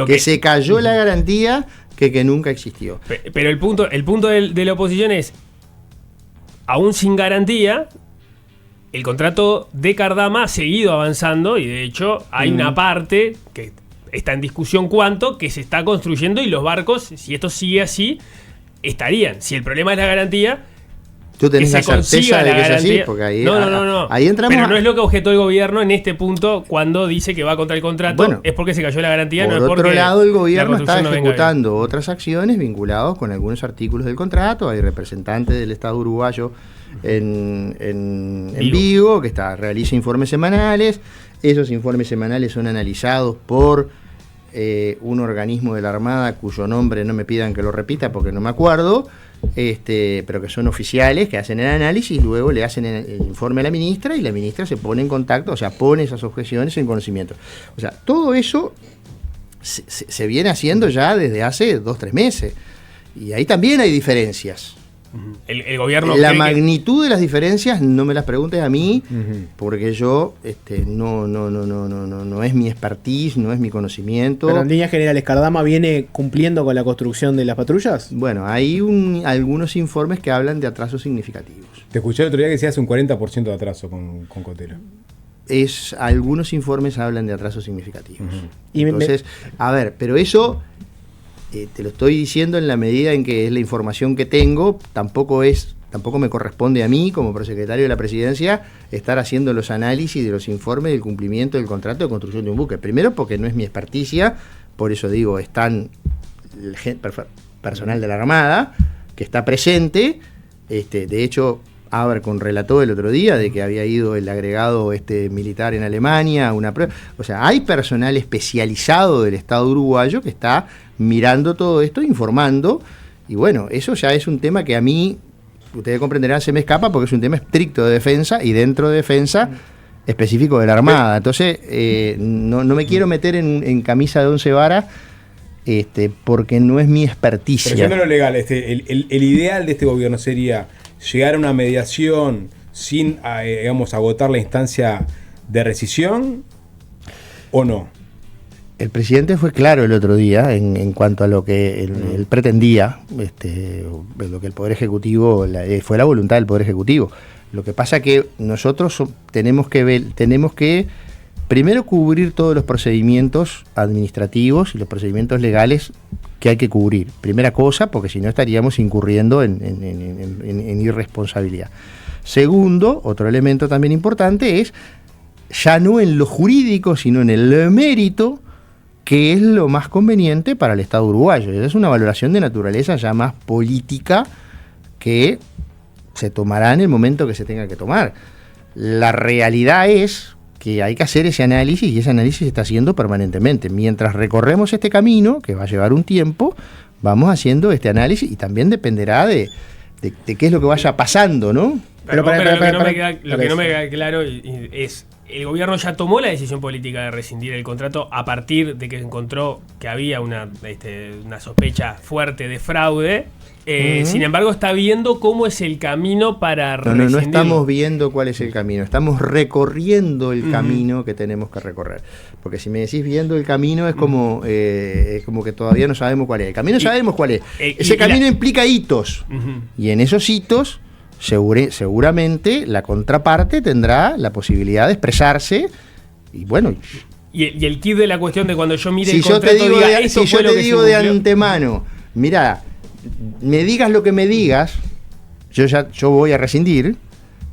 que se cayó la garantía que nunca existió. Pero el punto de la oposición es: aún sin garantía, el contrato de Cardama ha seguido avanzando, y de hecho hay una parte que está en discusión cuánto, que se está construyendo, y los barcos, si esto sigue así, estarían. Si el problema es la garantía, ¿tú tenés la certeza de que es así? Porque ahí, no. Ahí entramos. Pero no es lo que objetó el gobierno en este punto cuando dice que va contra el contrato. Bueno, es porque se cayó la garantía. Por otro lado, el gobierno está ejecutando otras acciones vinculadas con algunos artículos del contrato. Hay representantes del Estado uruguayo en Vigo que realiza informes semanales. Esos informes semanales son analizados por un organismo de la Armada cuyo nombre no me pidan que lo repita porque no me acuerdo. Pero que son oficiales, que hacen el análisis, luego le hacen el informe a la ministra, y la ministra se pone en contacto, o sea, pone esas objeciones en conocimiento. O sea, todo eso se viene haciendo ya desde hace 2-3 meses. Y ahí también hay diferencias. El gobierno... La magnitud de las diferencias no me las preguntes a mí, porque yo no es mi expertise, no es mi conocimiento. Pero en líneas generales, ¿Cardama viene cumpliendo con la construcción de las patrullas? Bueno, hay algunos informes que hablan de atrasos significativos. Te escuché el otro día que se hace un 40% de atraso con Cotera. Algunos informes hablan de atrasos significativos. Entonces, pero eso... te lo estoy diciendo en la medida en que es la información que tengo. Tampoco me corresponde a mí, como prosecretario de la Presidencia, estar haciendo los análisis de los informes del cumplimiento del contrato de construcción de un buque. Primero, porque no es mi experticia, por eso digo, están el personal de la Armada, que está presente. De hecho, Abercon relató el otro día de que había ido el agregado militar en Alemania a una prueba. O sea, hay personal especializado del Estado uruguayo que está mirando todo esto, informando, y bueno, eso ya es un tema que a mí, ustedes comprenderán, se me escapa porque es un tema estricto de defensa, y dentro de defensa específico de la Armada. Entonces, no me quiero meter en camisa de 11 varas, porque no es mi experticia. Pero yendo a lo legal, el ideal de este gobierno sería llegar a una mediación sin, agotar la instancia de rescisión, ¿o no? El presidente fue claro el otro día en cuanto a lo que él pretendía, lo que el Poder Ejecutivo, fue la voluntad del Poder Ejecutivo. Lo que pasa que nosotros tenemos que primero cubrir todos los procedimientos administrativos y los procedimientos legales que hay que cubrir. Primera cosa, porque si no estaríamos incurriendo en irresponsabilidad. Segundo, otro elemento también importante es, ya no en lo jurídico, sino en el mérito, que es lo más conveniente para el Estado uruguayo. Esa es una valoración de naturaleza ya más política que se tomará en el momento que se tenga que tomar. La realidad es que hay que hacer ese análisis, y ese análisis se está haciendo permanentemente. Mientras recorremos este camino, que va a llevar un tiempo, vamos haciendo este análisis, y también dependerá de qué es lo que vaya pasando, ¿no? Pero lo que no me queda claro es, el gobierno ya tomó la decisión política de rescindir el contrato a partir de que encontró que había una sospecha fuerte de fraude. Sin embargo, está viendo cómo es el camino para rescindir. No estamos viendo cuál es el camino, estamos recorriendo el camino que tenemos que recorrer. Porque si me decís viendo el camino, es como que todavía no sabemos cuál es. El camino sabemos cuál es. Ese camino implica hitos. Y en esos hitos, seguramente la contraparte tendrá la posibilidad de expresarse. Y bueno. Y el kit de la cuestión de cuando yo mire si el contrato, yo te digo diga, si yo te digo de antemano, mirá, me digas lo que me digas, yo voy a rescindir,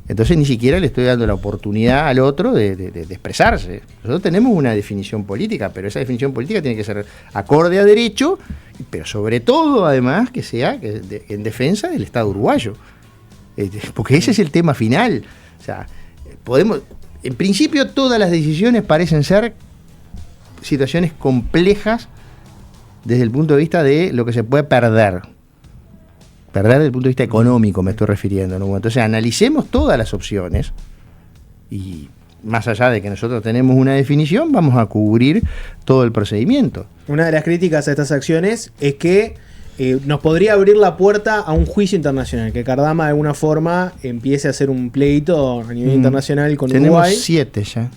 entonces ni siquiera le estoy dando la oportunidad al otro de expresarse. Nosotros tenemos una definición política, pero esa definición política tiene que ser acorde a derecho, pero sobre todo, además, que sea en defensa del Estado uruguayo. Porque ese es el tema final. O sea, en principio todas las decisiones parecen ser situaciones complejas desde el punto de vista de lo que se puede perder desde el punto de vista económico, me estoy refiriendo, ¿no? Entonces analicemos todas las opciones, y más allá de que nosotros tenemos una definición, vamos a cubrir todo el procedimiento. Una de las críticas a estas acciones es que nos podría abrir la puerta a un juicio internacional, que Cardama de alguna forma empiece a hacer un pleito a nivel internacional con tenemos Uruguay. 7 ya.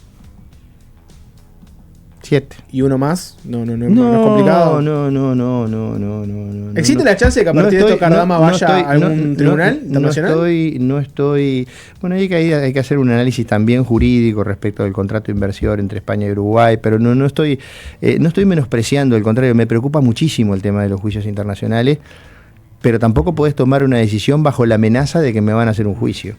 7. ¿Y uno más? No es complicado. No. ¿Existe la chance de que a partir de esto Cardama vaya a algún tribunal internacional? No estoy. Bueno, hay que hacer un análisis también jurídico respecto del contrato de inversión entre España y Uruguay, pero no estoy menospreciando, al contrario, me preocupa muchísimo el tema de los juicios internacionales, pero tampoco podés tomar una decisión bajo la amenaza de que me van a hacer un juicio.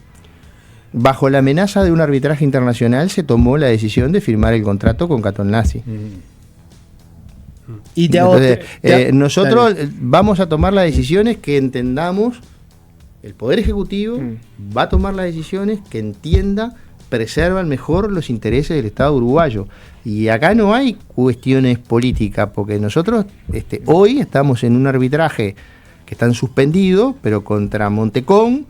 Bajo la amenaza de un arbitraje internacional se tomó la decisión de firmar el contrato con Canton Nazi. Y nosotros vamos a tomar las decisiones que entendamos, el Poder Ejecutivo va a tomar las decisiones que entienda preservan mejor los intereses del Estado uruguayo. Y acá no hay cuestiones políticas, porque nosotros hoy estamos en un arbitraje que está suspendido, pero contra Montecón,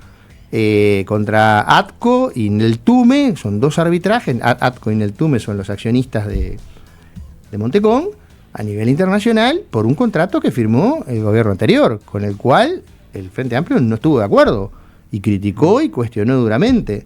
contra ATCO y Neltume, son dos arbitrajes. ATCO y Neltume son los accionistas de Montecón a nivel internacional por un contrato que firmó el gobierno anterior, con el cual el Frente Amplio no estuvo de acuerdo y criticó y cuestionó duramente.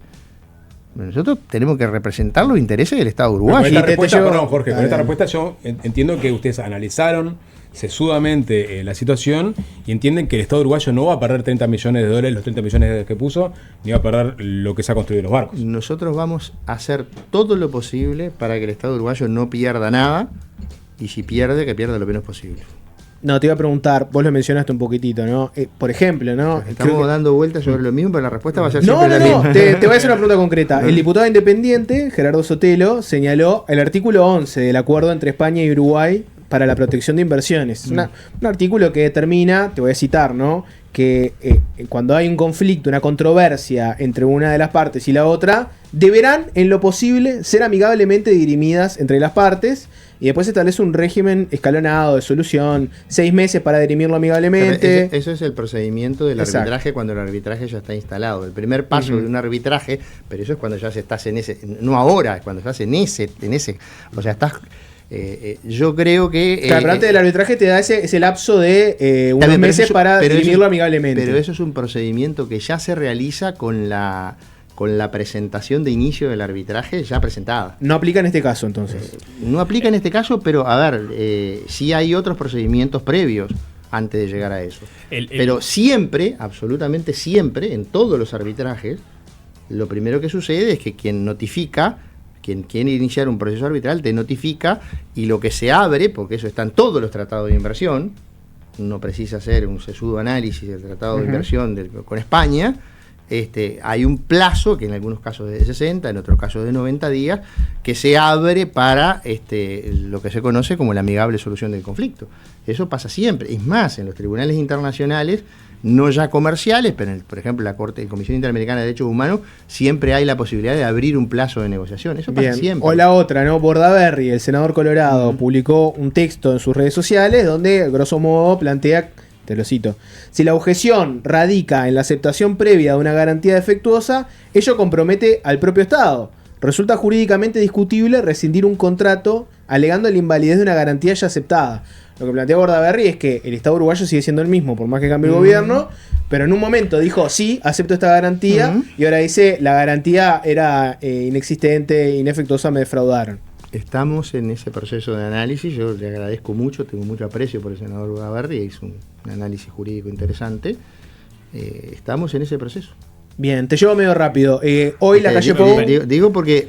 Nosotros tenemos que representar los intereses del Estado uruguayo. Con esta respuesta, perdón, Jorge, con esta respuesta yo entiendo que ustedes analizaron sesudamente la situación y entienden que el Estado uruguayo no va a perder $30 millones, los 30 millones que puso, ni va a perder lo que se ha construido los barcos. Nosotros vamos a hacer todo lo posible para que el Estado uruguayo no pierda nada, y si pierde, que pierda lo menos posible. No, te iba a preguntar, vos lo mencionaste un poquitito, ¿no? Por ejemplo, ¿no? Estamos dando vueltas sobre lo mismo, pero la respuesta va a ser siempre la misma. Te voy a hacer una pregunta concreta. El diputado independiente, Gerardo Sotelo, señaló el artículo 11 del acuerdo entre España y Uruguay para la protección de inversiones. Un artículo que determina, te voy a citar, ¿no? Que cuando hay un conflicto, una controversia entre una de las partes y la otra, deberán, en lo posible, ser amigablemente dirimidas entre las partes, y después se establece un régimen escalonado de solución, 6 meses para dirimirlo amigablemente. Eso es el procedimiento del arbitraje cuando el arbitraje ya está instalado. El primer paso de un arbitraje, pero eso es cuando ya estás en ese, no ahora, es cuando estás en ese, o sea, estás... yo creo que... Claro, pero antes del arbitraje te da ese lapso de unos meses para dirimirlo amigablemente. Pero eso es un procedimiento que ya se realiza con la presentación de inicio del arbitraje ya presentada. ¿No aplica en este caso, entonces? No aplica en este caso, pero a ver, sí hay otros procedimientos previos antes de llegar a eso. Pero siempre, absolutamente siempre, en todos los arbitrajes, lo primero que sucede es que quien notifica... Quien quiere iniciar un proceso arbitral te notifica, y lo que se abre, porque eso está en todos los tratados de inversión, no precisa hacer un sesudo análisis del tratado de inversión con España. Hay un plazo, que en algunos casos es de 60, en otros casos de 90 días, que se abre para lo que se conoce como la amigable solución del conflicto. Eso pasa siempre. Es más, en los tribunales internacionales, no ya comerciales, pero por ejemplo la Comisión Interamericana de Derechos Humanos, siempre hay la posibilidad de abrir un plazo de negociación. Eso pasa siempre. O la otra, ¿no? Bordaberry, el senador colorado, publicó un texto en sus redes sociales donde, grosso modo, plantea, te lo cito: si la objeción radica en la aceptación previa de una garantía defectuosa, ello compromete al propio Estado. Resulta jurídicamente discutible rescindir un contrato alegando la invalidez de una garantía ya aceptada. Lo que plantea Bordaberry es que el Estado uruguayo sigue siendo el mismo, por más que cambie el gobierno, pero en un momento dijo, sí, acepto esta garantía, y ahora dice, la garantía era inexistente, inefectuosa, me defraudaron. Estamos en ese proceso de análisis. Yo le agradezco mucho, tengo mucho aprecio por el senador Bordaberry, hizo un análisis jurídico interesante. Estamos en ese proceso. Bien, te llevo medio rápido. Hoy la calle Pou... Digo porque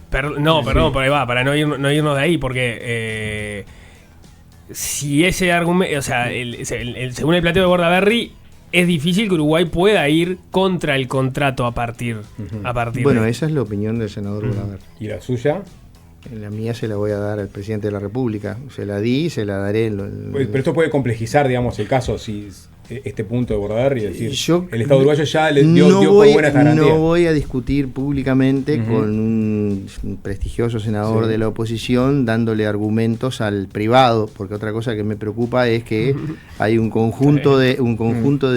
perdón, por ahí va, para no irnos de ahí, porque si ese argumento, o sea, según el planteo de Bordaberry, es difícil que Uruguay pueda ir contra el contrato a partir Bueno, de... esa es la opinión del senador Bordaberry. ¿Y la suya? La mía se la voy a dar al presidente de la República. Se la di y se la daré. Pero esto puede complejizar, digamos, el caso, si este punto de Bordaberry, es decir, el Estado uruguayo ya le dio por buenas garantías. No voy a discutir públicamente con un prestigioso senador de la oposición dándole argumentos al privado, porque otra cosa que me preocupa es que hay un conjunto de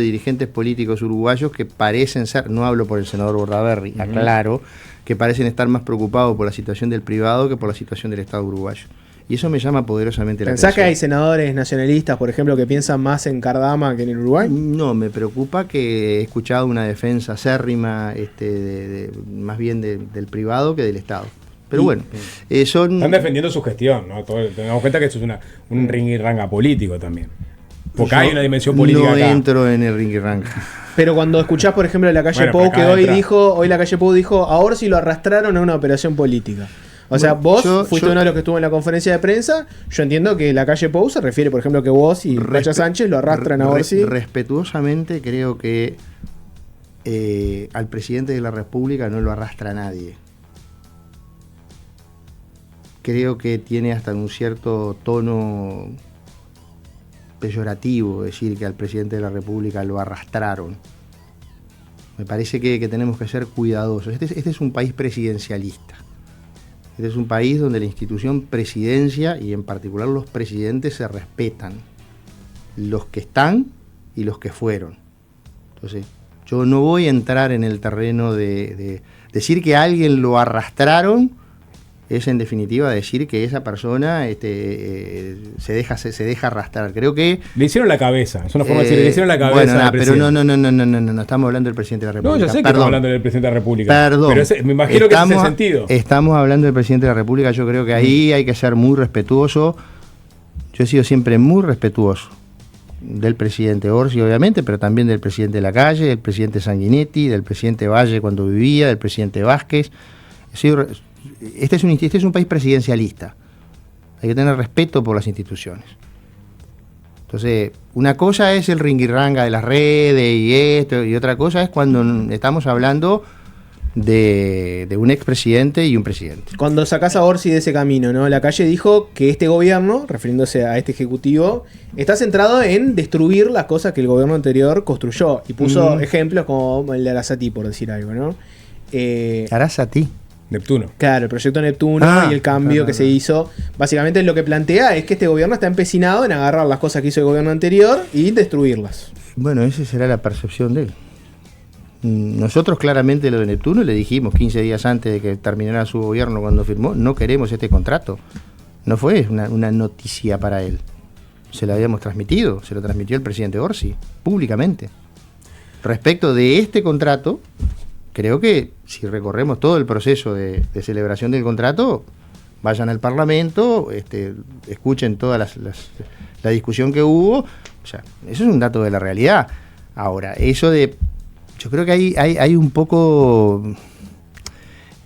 dirigentes políticos uruguayos que parecen ser, no hablo por el senador Bordaberry, aclaro, que parecen estar más preocupados por la situación del privado que por la situación del Estado uruguayo. Y eso me llama poderosamente la atención. ¿Pensás que hay senadores nacionalistas, por ejemplo, que piensan más en Cardama que en el Uruguay? No, me preocupa que he escuchado una defensa acérrima, más bien del privado que del Estado. Pero bueno, están defendiendo su gestión, ¿no? Tengamos cuenta que eso es un ring-ranga político también. Porque hay una dimensión política no acá. Entro en el ring-ranga. Pero cuando escuchás, por ejemplo, la calle Pou, que hoy la calle Pou dijo, a Orsi lo arrastraron a una operación política. O sea, vos fuiste uno de los que estuvo en la conferencia de prensa. Yo entiendo que la calle Pou se refiere, por ejemplo, que vos y Rocha Sánchez lo arrastran a Orsi. Respetuosamente creo que al presidente de la República no lo arrastra nadie. Creo que tiene hasta un cierto tono peyorativo decir que al presidente de la República lo arrastraron. Me parece que tenemos que ser cuidadosos. Este es un país presidencialista. Este es un país donde la institución presidencia y en particular los presidentes se respetan. Los que están y los que fueron. Entonces, yo no voy a entrar en el terreno de decir que a alguien lo arrastraron. Es en definitiva decir que esa persona se deja arrastrar. Creo que... Le hicieron la cabeza, es una forma de decir, le hicieron la cabeza. Bueno, pero no, estamos hablando del presidente de la República. No, yo sé que estamos hablando del presidente de la República. Perdón. Pero me imagino que ese es el sentido. Estamos hablando del presidente de la República, yo creo que ahí hay que ser muy respetuoso. Yo he sido siempre muy respetuoso del presidente Orsi, obviamente, pero también del presidente Lacalle, del presidente Sanguinetti, del presidente Valle cuando vivía, del presidente Vázquez. Este es un país presidencialista. Hay que tener respeto por las instituciones. Entonces, una cosa es el ringuirranga de las redes y esto, y otra cosa es cuando estamos hablando de un expresidente y un presidente. Cuando sacás a Orsi de ese camino, ¿no? La Calle dijo que este gobierno, refiriéndose a este ejecutivo, está centrado en destruir las cosas que el gobierno anterior construyó. Y puso ejemplos como el de Arasati, por decir algo, ¿no? Arasati. Neptuno. Claro, el proyecto Neptuno y el cambio que se hizo. Básicamente lo que plantea es que este gobierno está empecinado en agarrar las cosas que hizo el gobierno anterior y destruirlas. Bueno, esa será la percepción de él. Nosotros claramente lo de Neptuno le dijimos 15 días antes de que terminara su gobierno cuando firmó, no queremos este contrato. No fue una noticia para él. Se lo habíamos transmitido, se lo transmitió el presidente Orsi, públicamente. Respecto de este contrato, creo que si recorremos todo el proceso de celebración del contrato, vayan al Parlamento, escuchen toda la discusión que hubo. O sea, eso es un dato de la realidad. Ahora, eso de... Yo creo que hay un poco...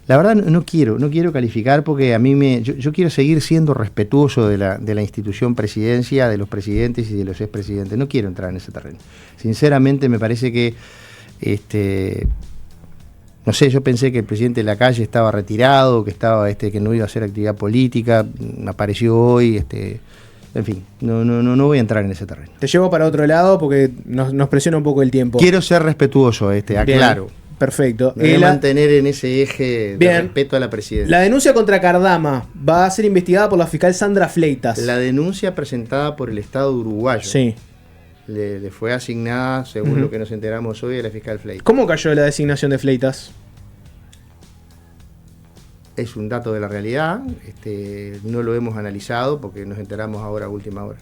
La verdad no quiero calificar porque a mí yo quiero seguir siendo respetuoso de la institución presidencia, de los presidentes y de los expresidentes. No quiero entrar en ese terreno. Sinceramente me parece que, no sé, yo pensé que el presidente Lacalle estaba retirado, que no iba a hacer actividad política, apareció hoy, en fin, no voy a entrar en ese terreno. Te llevo para otro lado porque nos presiona un poco el tiempo. Quiero ser respetuoso, aclaro. Bien. Perfecto. Me voy a mantener en ese eje de respeto a la presidencia. La denuncia contra Cardama va a ser investigada por la fiscal Sandra Fleitas. La denuncia presentada por el Estado uruguayo. Sí. Le fue asignada, según lo que nos enteramos hoy, a la fiscal Fleitas. ¿Cómo cayó la designación de Fleitas? Es un dato de la realidad. No lo hemos analizado porque nos enteramos ahora a última hora.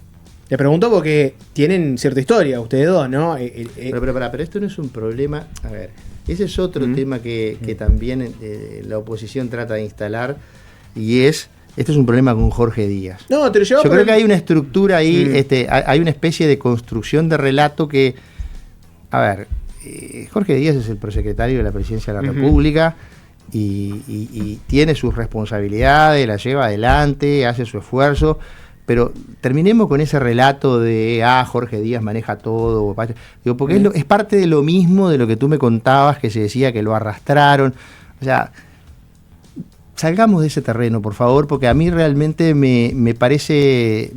Le pregunto porque tienen cierta historia, ustedes dos, ¿no? Pero esto no es un problema. A ver, ese es otro tema que también la oposición trata de instalar, y esto es un problema con Jorge Díaz. No, te lo llevo. Yo creo que hay una estructura ahí, hay una especie de construcción de relato que, a ver, Jorge Díaz es el prosecretario de la Presidencia de la República y tiene sus responsabilidades, las lleva adelante, hace su esfuerzo. Pero terminemos con ese relato de Jorge Díaz maneja todo. Digo, porque es parte de lo mismo de lo que tú me contabas, que se decía que lo arrastraron. O sea, salgamos de ese terreno, por favor, porque a mí realmente me parece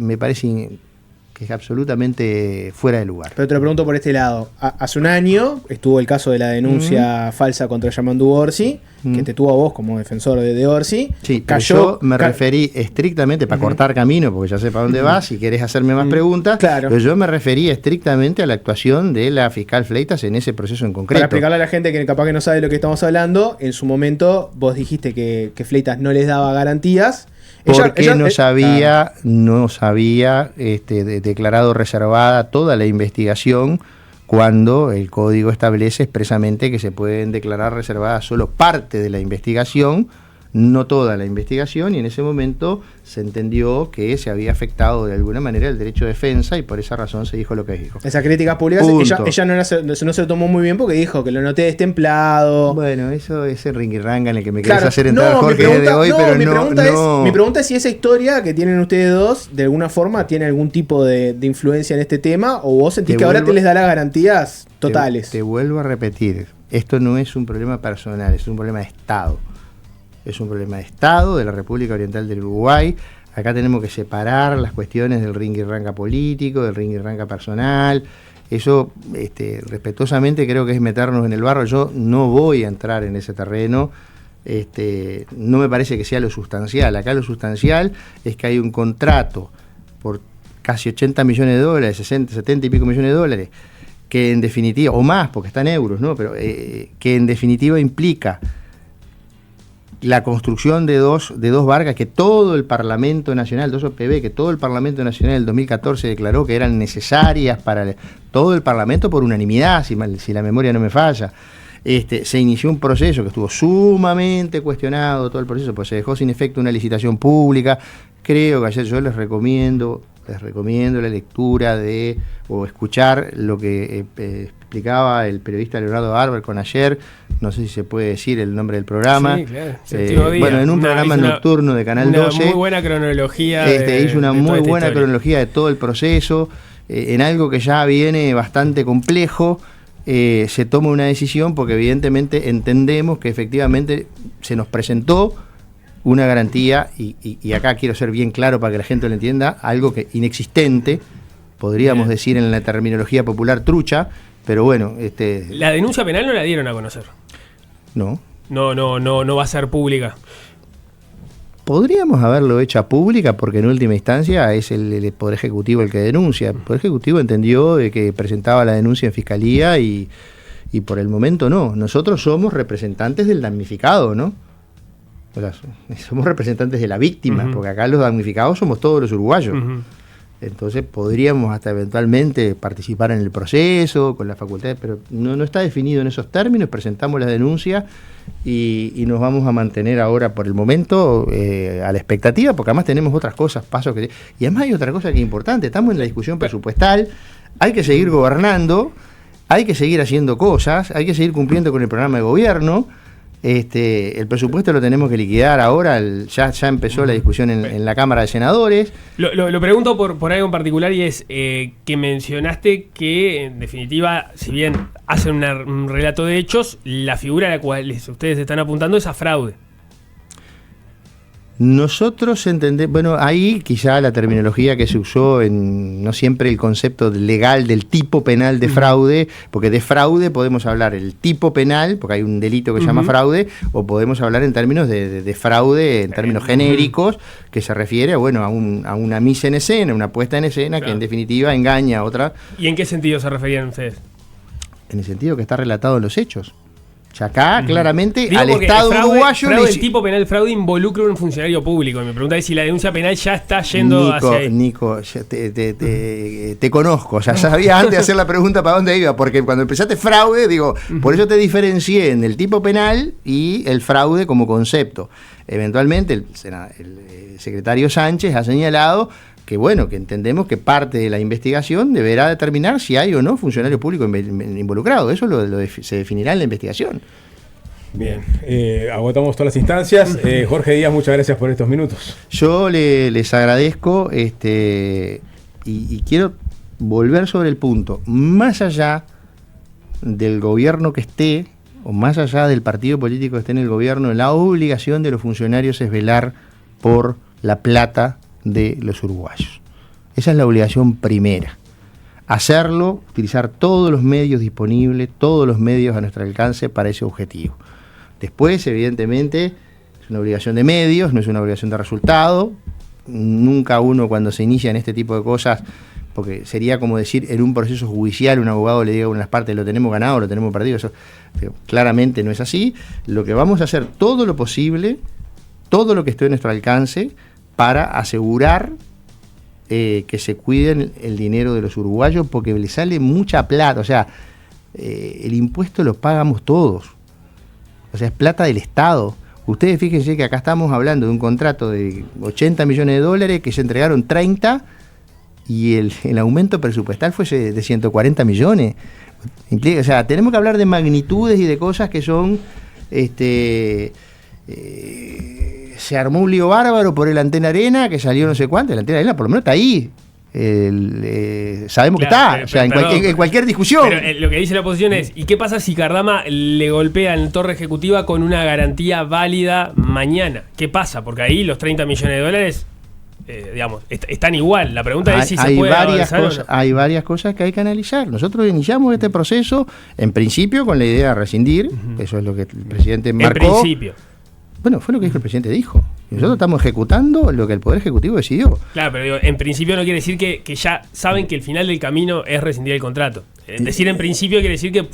que es absolutamente fuera de lugar. Pero te lo pregunto por este lado. Hace un año estuvo el caso de la denuncia falsa contra Yamandu Orsi, que te tuvo a vos como defensor de Orsi. Sí, yo me referí estrictamente, para cortar camino, porque ya sé para dónde vas, si querés hacerme más preguntas, claro. Pero yo me referí estrictamente a la actuación de la fiscal Fleitas en ese proceso en concreto. Para explicarle a la gente que capaz que no sabe de lo que estamos hablando, en su momento vos dijiste que Fleitas no les daba garantías. Porque no sabía declarado reservada toda la investigación, cuando el código establece expresamente que se pueden declarar reservadas solo parte de la investigación, no toda la investigación, y en ese momento se entendió que se había afectado de alguna manera el derecho de defensa, y por esa razón se dijo lo que dijo. Esas críticas públicas, ella no se lo tomó muy bien porque dijo que lo noté destemplado. Bueno, eso es el ringirranga en el que me querés hacer entrar, Jorge, desde hoy, pero mi pregunta es si esa historia que tienen ustedes dos, de alguna forma, tiene algún tipo de influencia en este tema, o vos sentís que ahora te les da las garantías totales. Te vuelvo a repetir, esto no es un problema personal, es un problema de Estado. Es un problema de Estado, de la República Oriental del Uruguay. Acá tenemos que separar las cuestiones del ringirranga político, del ringirranga personal. Eso, respetuosamente, creo que es meternos en el barro. Yo no voy a entrar en ese terreno. No me parece que sea lo sustancial. Acá lo sustancial es que hay un contrato por casi 80 millones de dólares, 60, 70 y pico millones de dólares, que en definitiva, o más, porque está en euros, ¿no? Pero que en definitiva implica la construcción de dos barcas que todo el Parlamento Nacional, dos OPB, que todo el Parlamento Nacional en el 2014 declaró que eran necesarias para todo el Parlamento por unanimidad, si la memoria no me falla. Se inició un proceso que estuvo sumamente cuestionado, todo el proceso, pues se dejó sin efecto una licitación pública. Creo que ayer yo les recomiendo la lectura o escuchar lo que explicaba el periodista Leonardo Barber con ayer, no sé si se puede decir el nombre del programa. Sí, claro. Bueno, en un programa nocturno de Canal 12. Una muy buena cronología. Hizo una muy buena cronología de todo el proceso, en algo que ya viene bastante complejo. Se toma una decisión porque evidentemente entendemos que efectivamente se nos presentó una garantía, y acá quiero ser bien claro para que la gente lo entienda, algo que inexistente, podríamos decir en la terminología popular, trucha, pero bueno. La denuncia penal no la dieron a conocer. No. No va a ser pública. Podríamos haberlo hecho pública porque en última instancia es el Poder Ejecutivo el que denuncia. El Poder Ejecutivo entendió de que presentaba la denuncia en Fiscalía y por el momento no. Nosotros somos representantes del damnificado, ¿no? O sea, somos representantes de la víctima, porque acá los damnificados somos todos los uruguayos. Entonces podríamos hasta eventualmente participar en el proceso con la facultad, pero no está definido en esos términos. Presentamos la denuncia y nos vamos a mantener ahora por el momento a la expectativa, porque además tenemos otras cosas, y además hay otra cosa que es importante. Estamos en la discusión presupuestal, hay que seguir gobernando, hay que seguir haciendo cosas, hay que seguir cumpliendo con el programa de gobierno. El presupuesto lo tenemos que liquidar ahora, ya empezó la discusión en la Cámara de Senadores. Lo pregunto por algo en particular y es que mencionaste que, en definitiva, si bien hacen un relato de hechos, la figura a la cual ustedes están apuntando es a fraude. Nosotros entendemos, bueno, ahí quizá la terminología que se usó no siempre el concepto legal del tipo penal de fraude, porque de fraude podemos hablar el tipo penal, porque hay un delito que se llama fraude, o podemos hablar en términos de fraude, en términos genéricos, que se refiere a una mise en escena, una puesta en escena, claro, que en definitiva engaña a otra. ¿Y en qué sentido se referían ustedes? En el sentido que está relatado en los hechos. O sea, acá claramente digo, al Estado uruguayo... El tipo penal fraude involucra a un funcionario público. Y mi pregunta es si la denuncia penal ya está yendo hacia ahí. Nico, te conozco. Ya sabía antes de hacer la pregunta para dónde iba. Porque cuando empezaste fraude, por eso te diferencié en el tipo penal y el fraude como concepto. Eventualmente el secretario Sánchez ha señalado que entendemos que parte de la investigación deberá determinar si hay o no funcionario público involucrado. Eso se definirá en la investigación. Bien, agotamos todas las instancias. Jorge Díaz, muchas gracias por estos minutos. Yo les agradezco y quiero volver sobre el punto. Más allá del gobierno que esté, o más allá del partido político que esté en el gobierno, la obligación de los funcionarios es velar por la plata de los uruguayos. Esa es la obligación primera. Hacerlo, utilizar todos los medios disponibles, todos los medios a nuestro alcance para ese objetivo. Después, evidentemente, es una obligación de medios, no es una obligación de resultado. Nunca uno, cuando se inicia en este tipo de cosas, porque sería como decir en un proceso judicial un abogado le diga a unas partes lo tenemos ganado, lo tenemos perdido. Eso claramente no es así. Lo que vamos a hacer todo lo posible, todo lo que esté a nuestro alcance, para asegurar que se cuiden el dinero de los uruguayos, porque le sale mucha plata. O sea, el impuesto lo pagamos todos. O sea, es plata del Estado. Ustedes fíjense que acá estamos hablando de un contrato de 80 millones de dólares, que se entregaron 30, y el aumento presupuestal fue de 140 millones. O sea, tenemos que hablar de magnitudes y de cosas que son... se armó un lío bárbaro por el Antena Arena, que salió no sé cuánto. El Antena Arena por lo menos está ahí. Sabemos que está, en cualquier discusión. Pero lo que dice la oposición es, ¿y qué pasa si Cardama le golpea en la torre ejecutiva con una garantía válida mañana? ¿Qué pasa? Porque ahí los 30 millones de dólares, están igual. La pregunta es si se puede avanzar o no. Hay varias cosas que hay que analizar. Nosotros iniciamos este proceso, en principio, con la idea de rescindir. Eso es lo que el presidente marcó. En principio. Bueno, fue lo que dijo el presidente, dijo. Y nosotros estamos ejecutando lo que el Poder Ejecutivo decidió. Claro, pero en principio no quiere decir que ya saben que el final del camino es rescindir el contrato. Decir en principio quiere decir que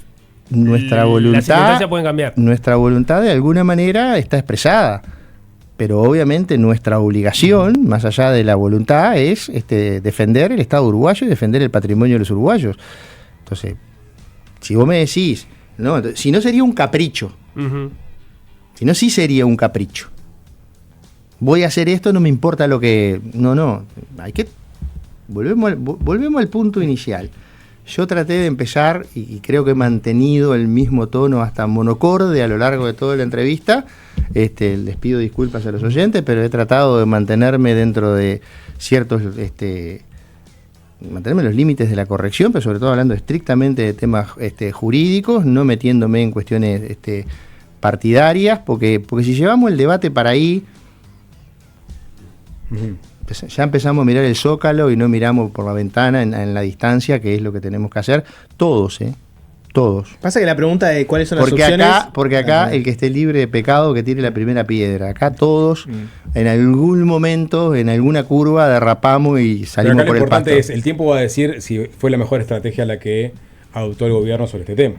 nuestra voluntad, las circunstancias pueden cambiar. Nuestra voluntad de alguna manera está expresada. Pero obviamente nuestra obligación, más allá de la voluntad, es defender el Estado uruguayo y defender el patrimonio de los uruguayos. Entonces, si vos me decís, si no sería un capricho. Si no, sí sería un capricho. Voy a hacer esto, no me importa lo que... No, hay que... Volvemos al punto inicial. Yo traté de empezar, y creo que he mantenido el mismo tono hasta monocorde a lo largo de toda la entrevista. Les pido disculpas a los oyentes, pero he tratado de mantenerme dentro de ciertos... mantenerme en los límites de la corrección, pero sobre todo hablando estrictamente de temas jurídicos, no metiéndome en cuestiones... partidarias, porque si llevamos el debate para ahí, ya empezamos a mirar el zócalo y no miramos por la ventana en la distancia, que es lo que tenemos que hacer todos, todos. Pasa que la pregunta de cuáles son las opciones... Porque acá el que esté libre de pecado que tire la primera piedra. Acá todos en algún momento, en alguna curva, derrapamos y salimos por el pasto. Lo importante es, el tiempo va a decir si fue la mejor estrategia la que adoptó el gobierno sobre este tema.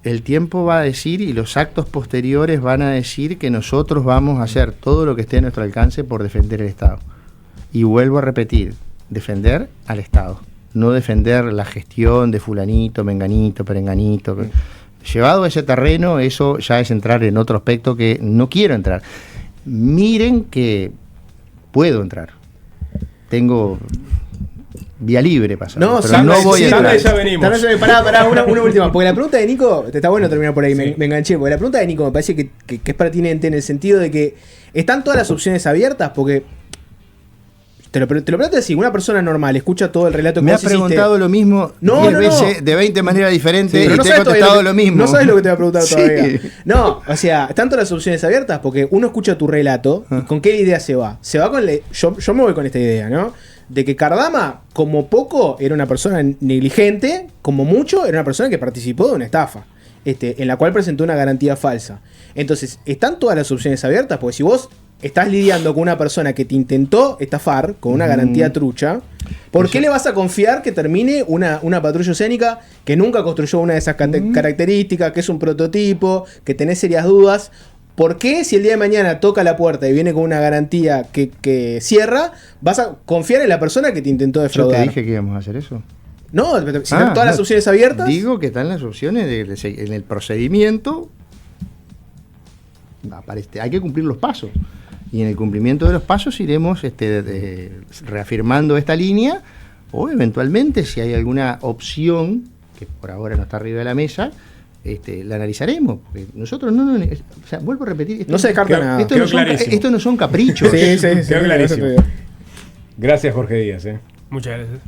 El tiempo va a decir, y los actos posteriores van a decir, que nosotros vamos a hacer todo lo que esté a nuestro alcance por defender el Estado. Y vuelvo a repetir, defender al Estado, no defender la gestión de fulanito, menganito, perenganito. Llevado a ese terreno, eso ya es entrar en otro aspecto que no quiero entrar. Miren que puedo entrar. Tengo vía libre pasar. No, pero Sandra, no voy a Sandra, entrar. ya venimos. Pará, una última. Porque la pregunta de Nico, te está bueno terminar por ahí, Sí. me enganché. Porque la pregunta de Nico me parece que es pertinente en el sentido de que están todas las opciones abiertas, porque te lo planteo así, una persona normal escucha todo el relato que Me ha vos hiciste. preguntado lo mismo 10 veces de 20 maneras diferentes Pero y no te he sabes todavía contestado lo mismo. No sabes lo que te voy a preguntar Sí. todavía. No, o sea, están todas las opciones abiertas porque uno escucha tu relato y con qué idea se va. Se va con yo me voy con esta idea, ¿no? De que Cardama, como poco, era una persona negligente, como mucho, era una persona que participó de una estafa, en la cual presentó una garantía falsa. Entonces, están todas las opciones abiertas, porque si vos estás lidiando con una persona que te intentó estafar con una garantía trucha, ¿por qué le vas a confiar que termine una patrulla oceánica que nunca construyó una de esas características, que es un prototipo, que tenés serias dudas? ¿Por qué si el día de mañana toca la puerta y viene con una garantía que cierra, vas a confiar en la persona que te intentó Yo defraudar? te dije que íbamos a hacer eso. No, si están todas las opciones abiertas. Digo que están las opciones en el procedimiento. Hay que cumplir los pasos. Y en el cumplimiento de los pasos iremos reafirmando esta línea, o eventualmente, si hay alguna opción que por ahora no está arriba de la mesa, la analizaremos. Porque nosotros o sea, vuelvo a repetir, No se descarta nada. Esto no son caprichos. Sí. Quedó clarísimo. Gracias, Jorge Díaz. Muchas gracias.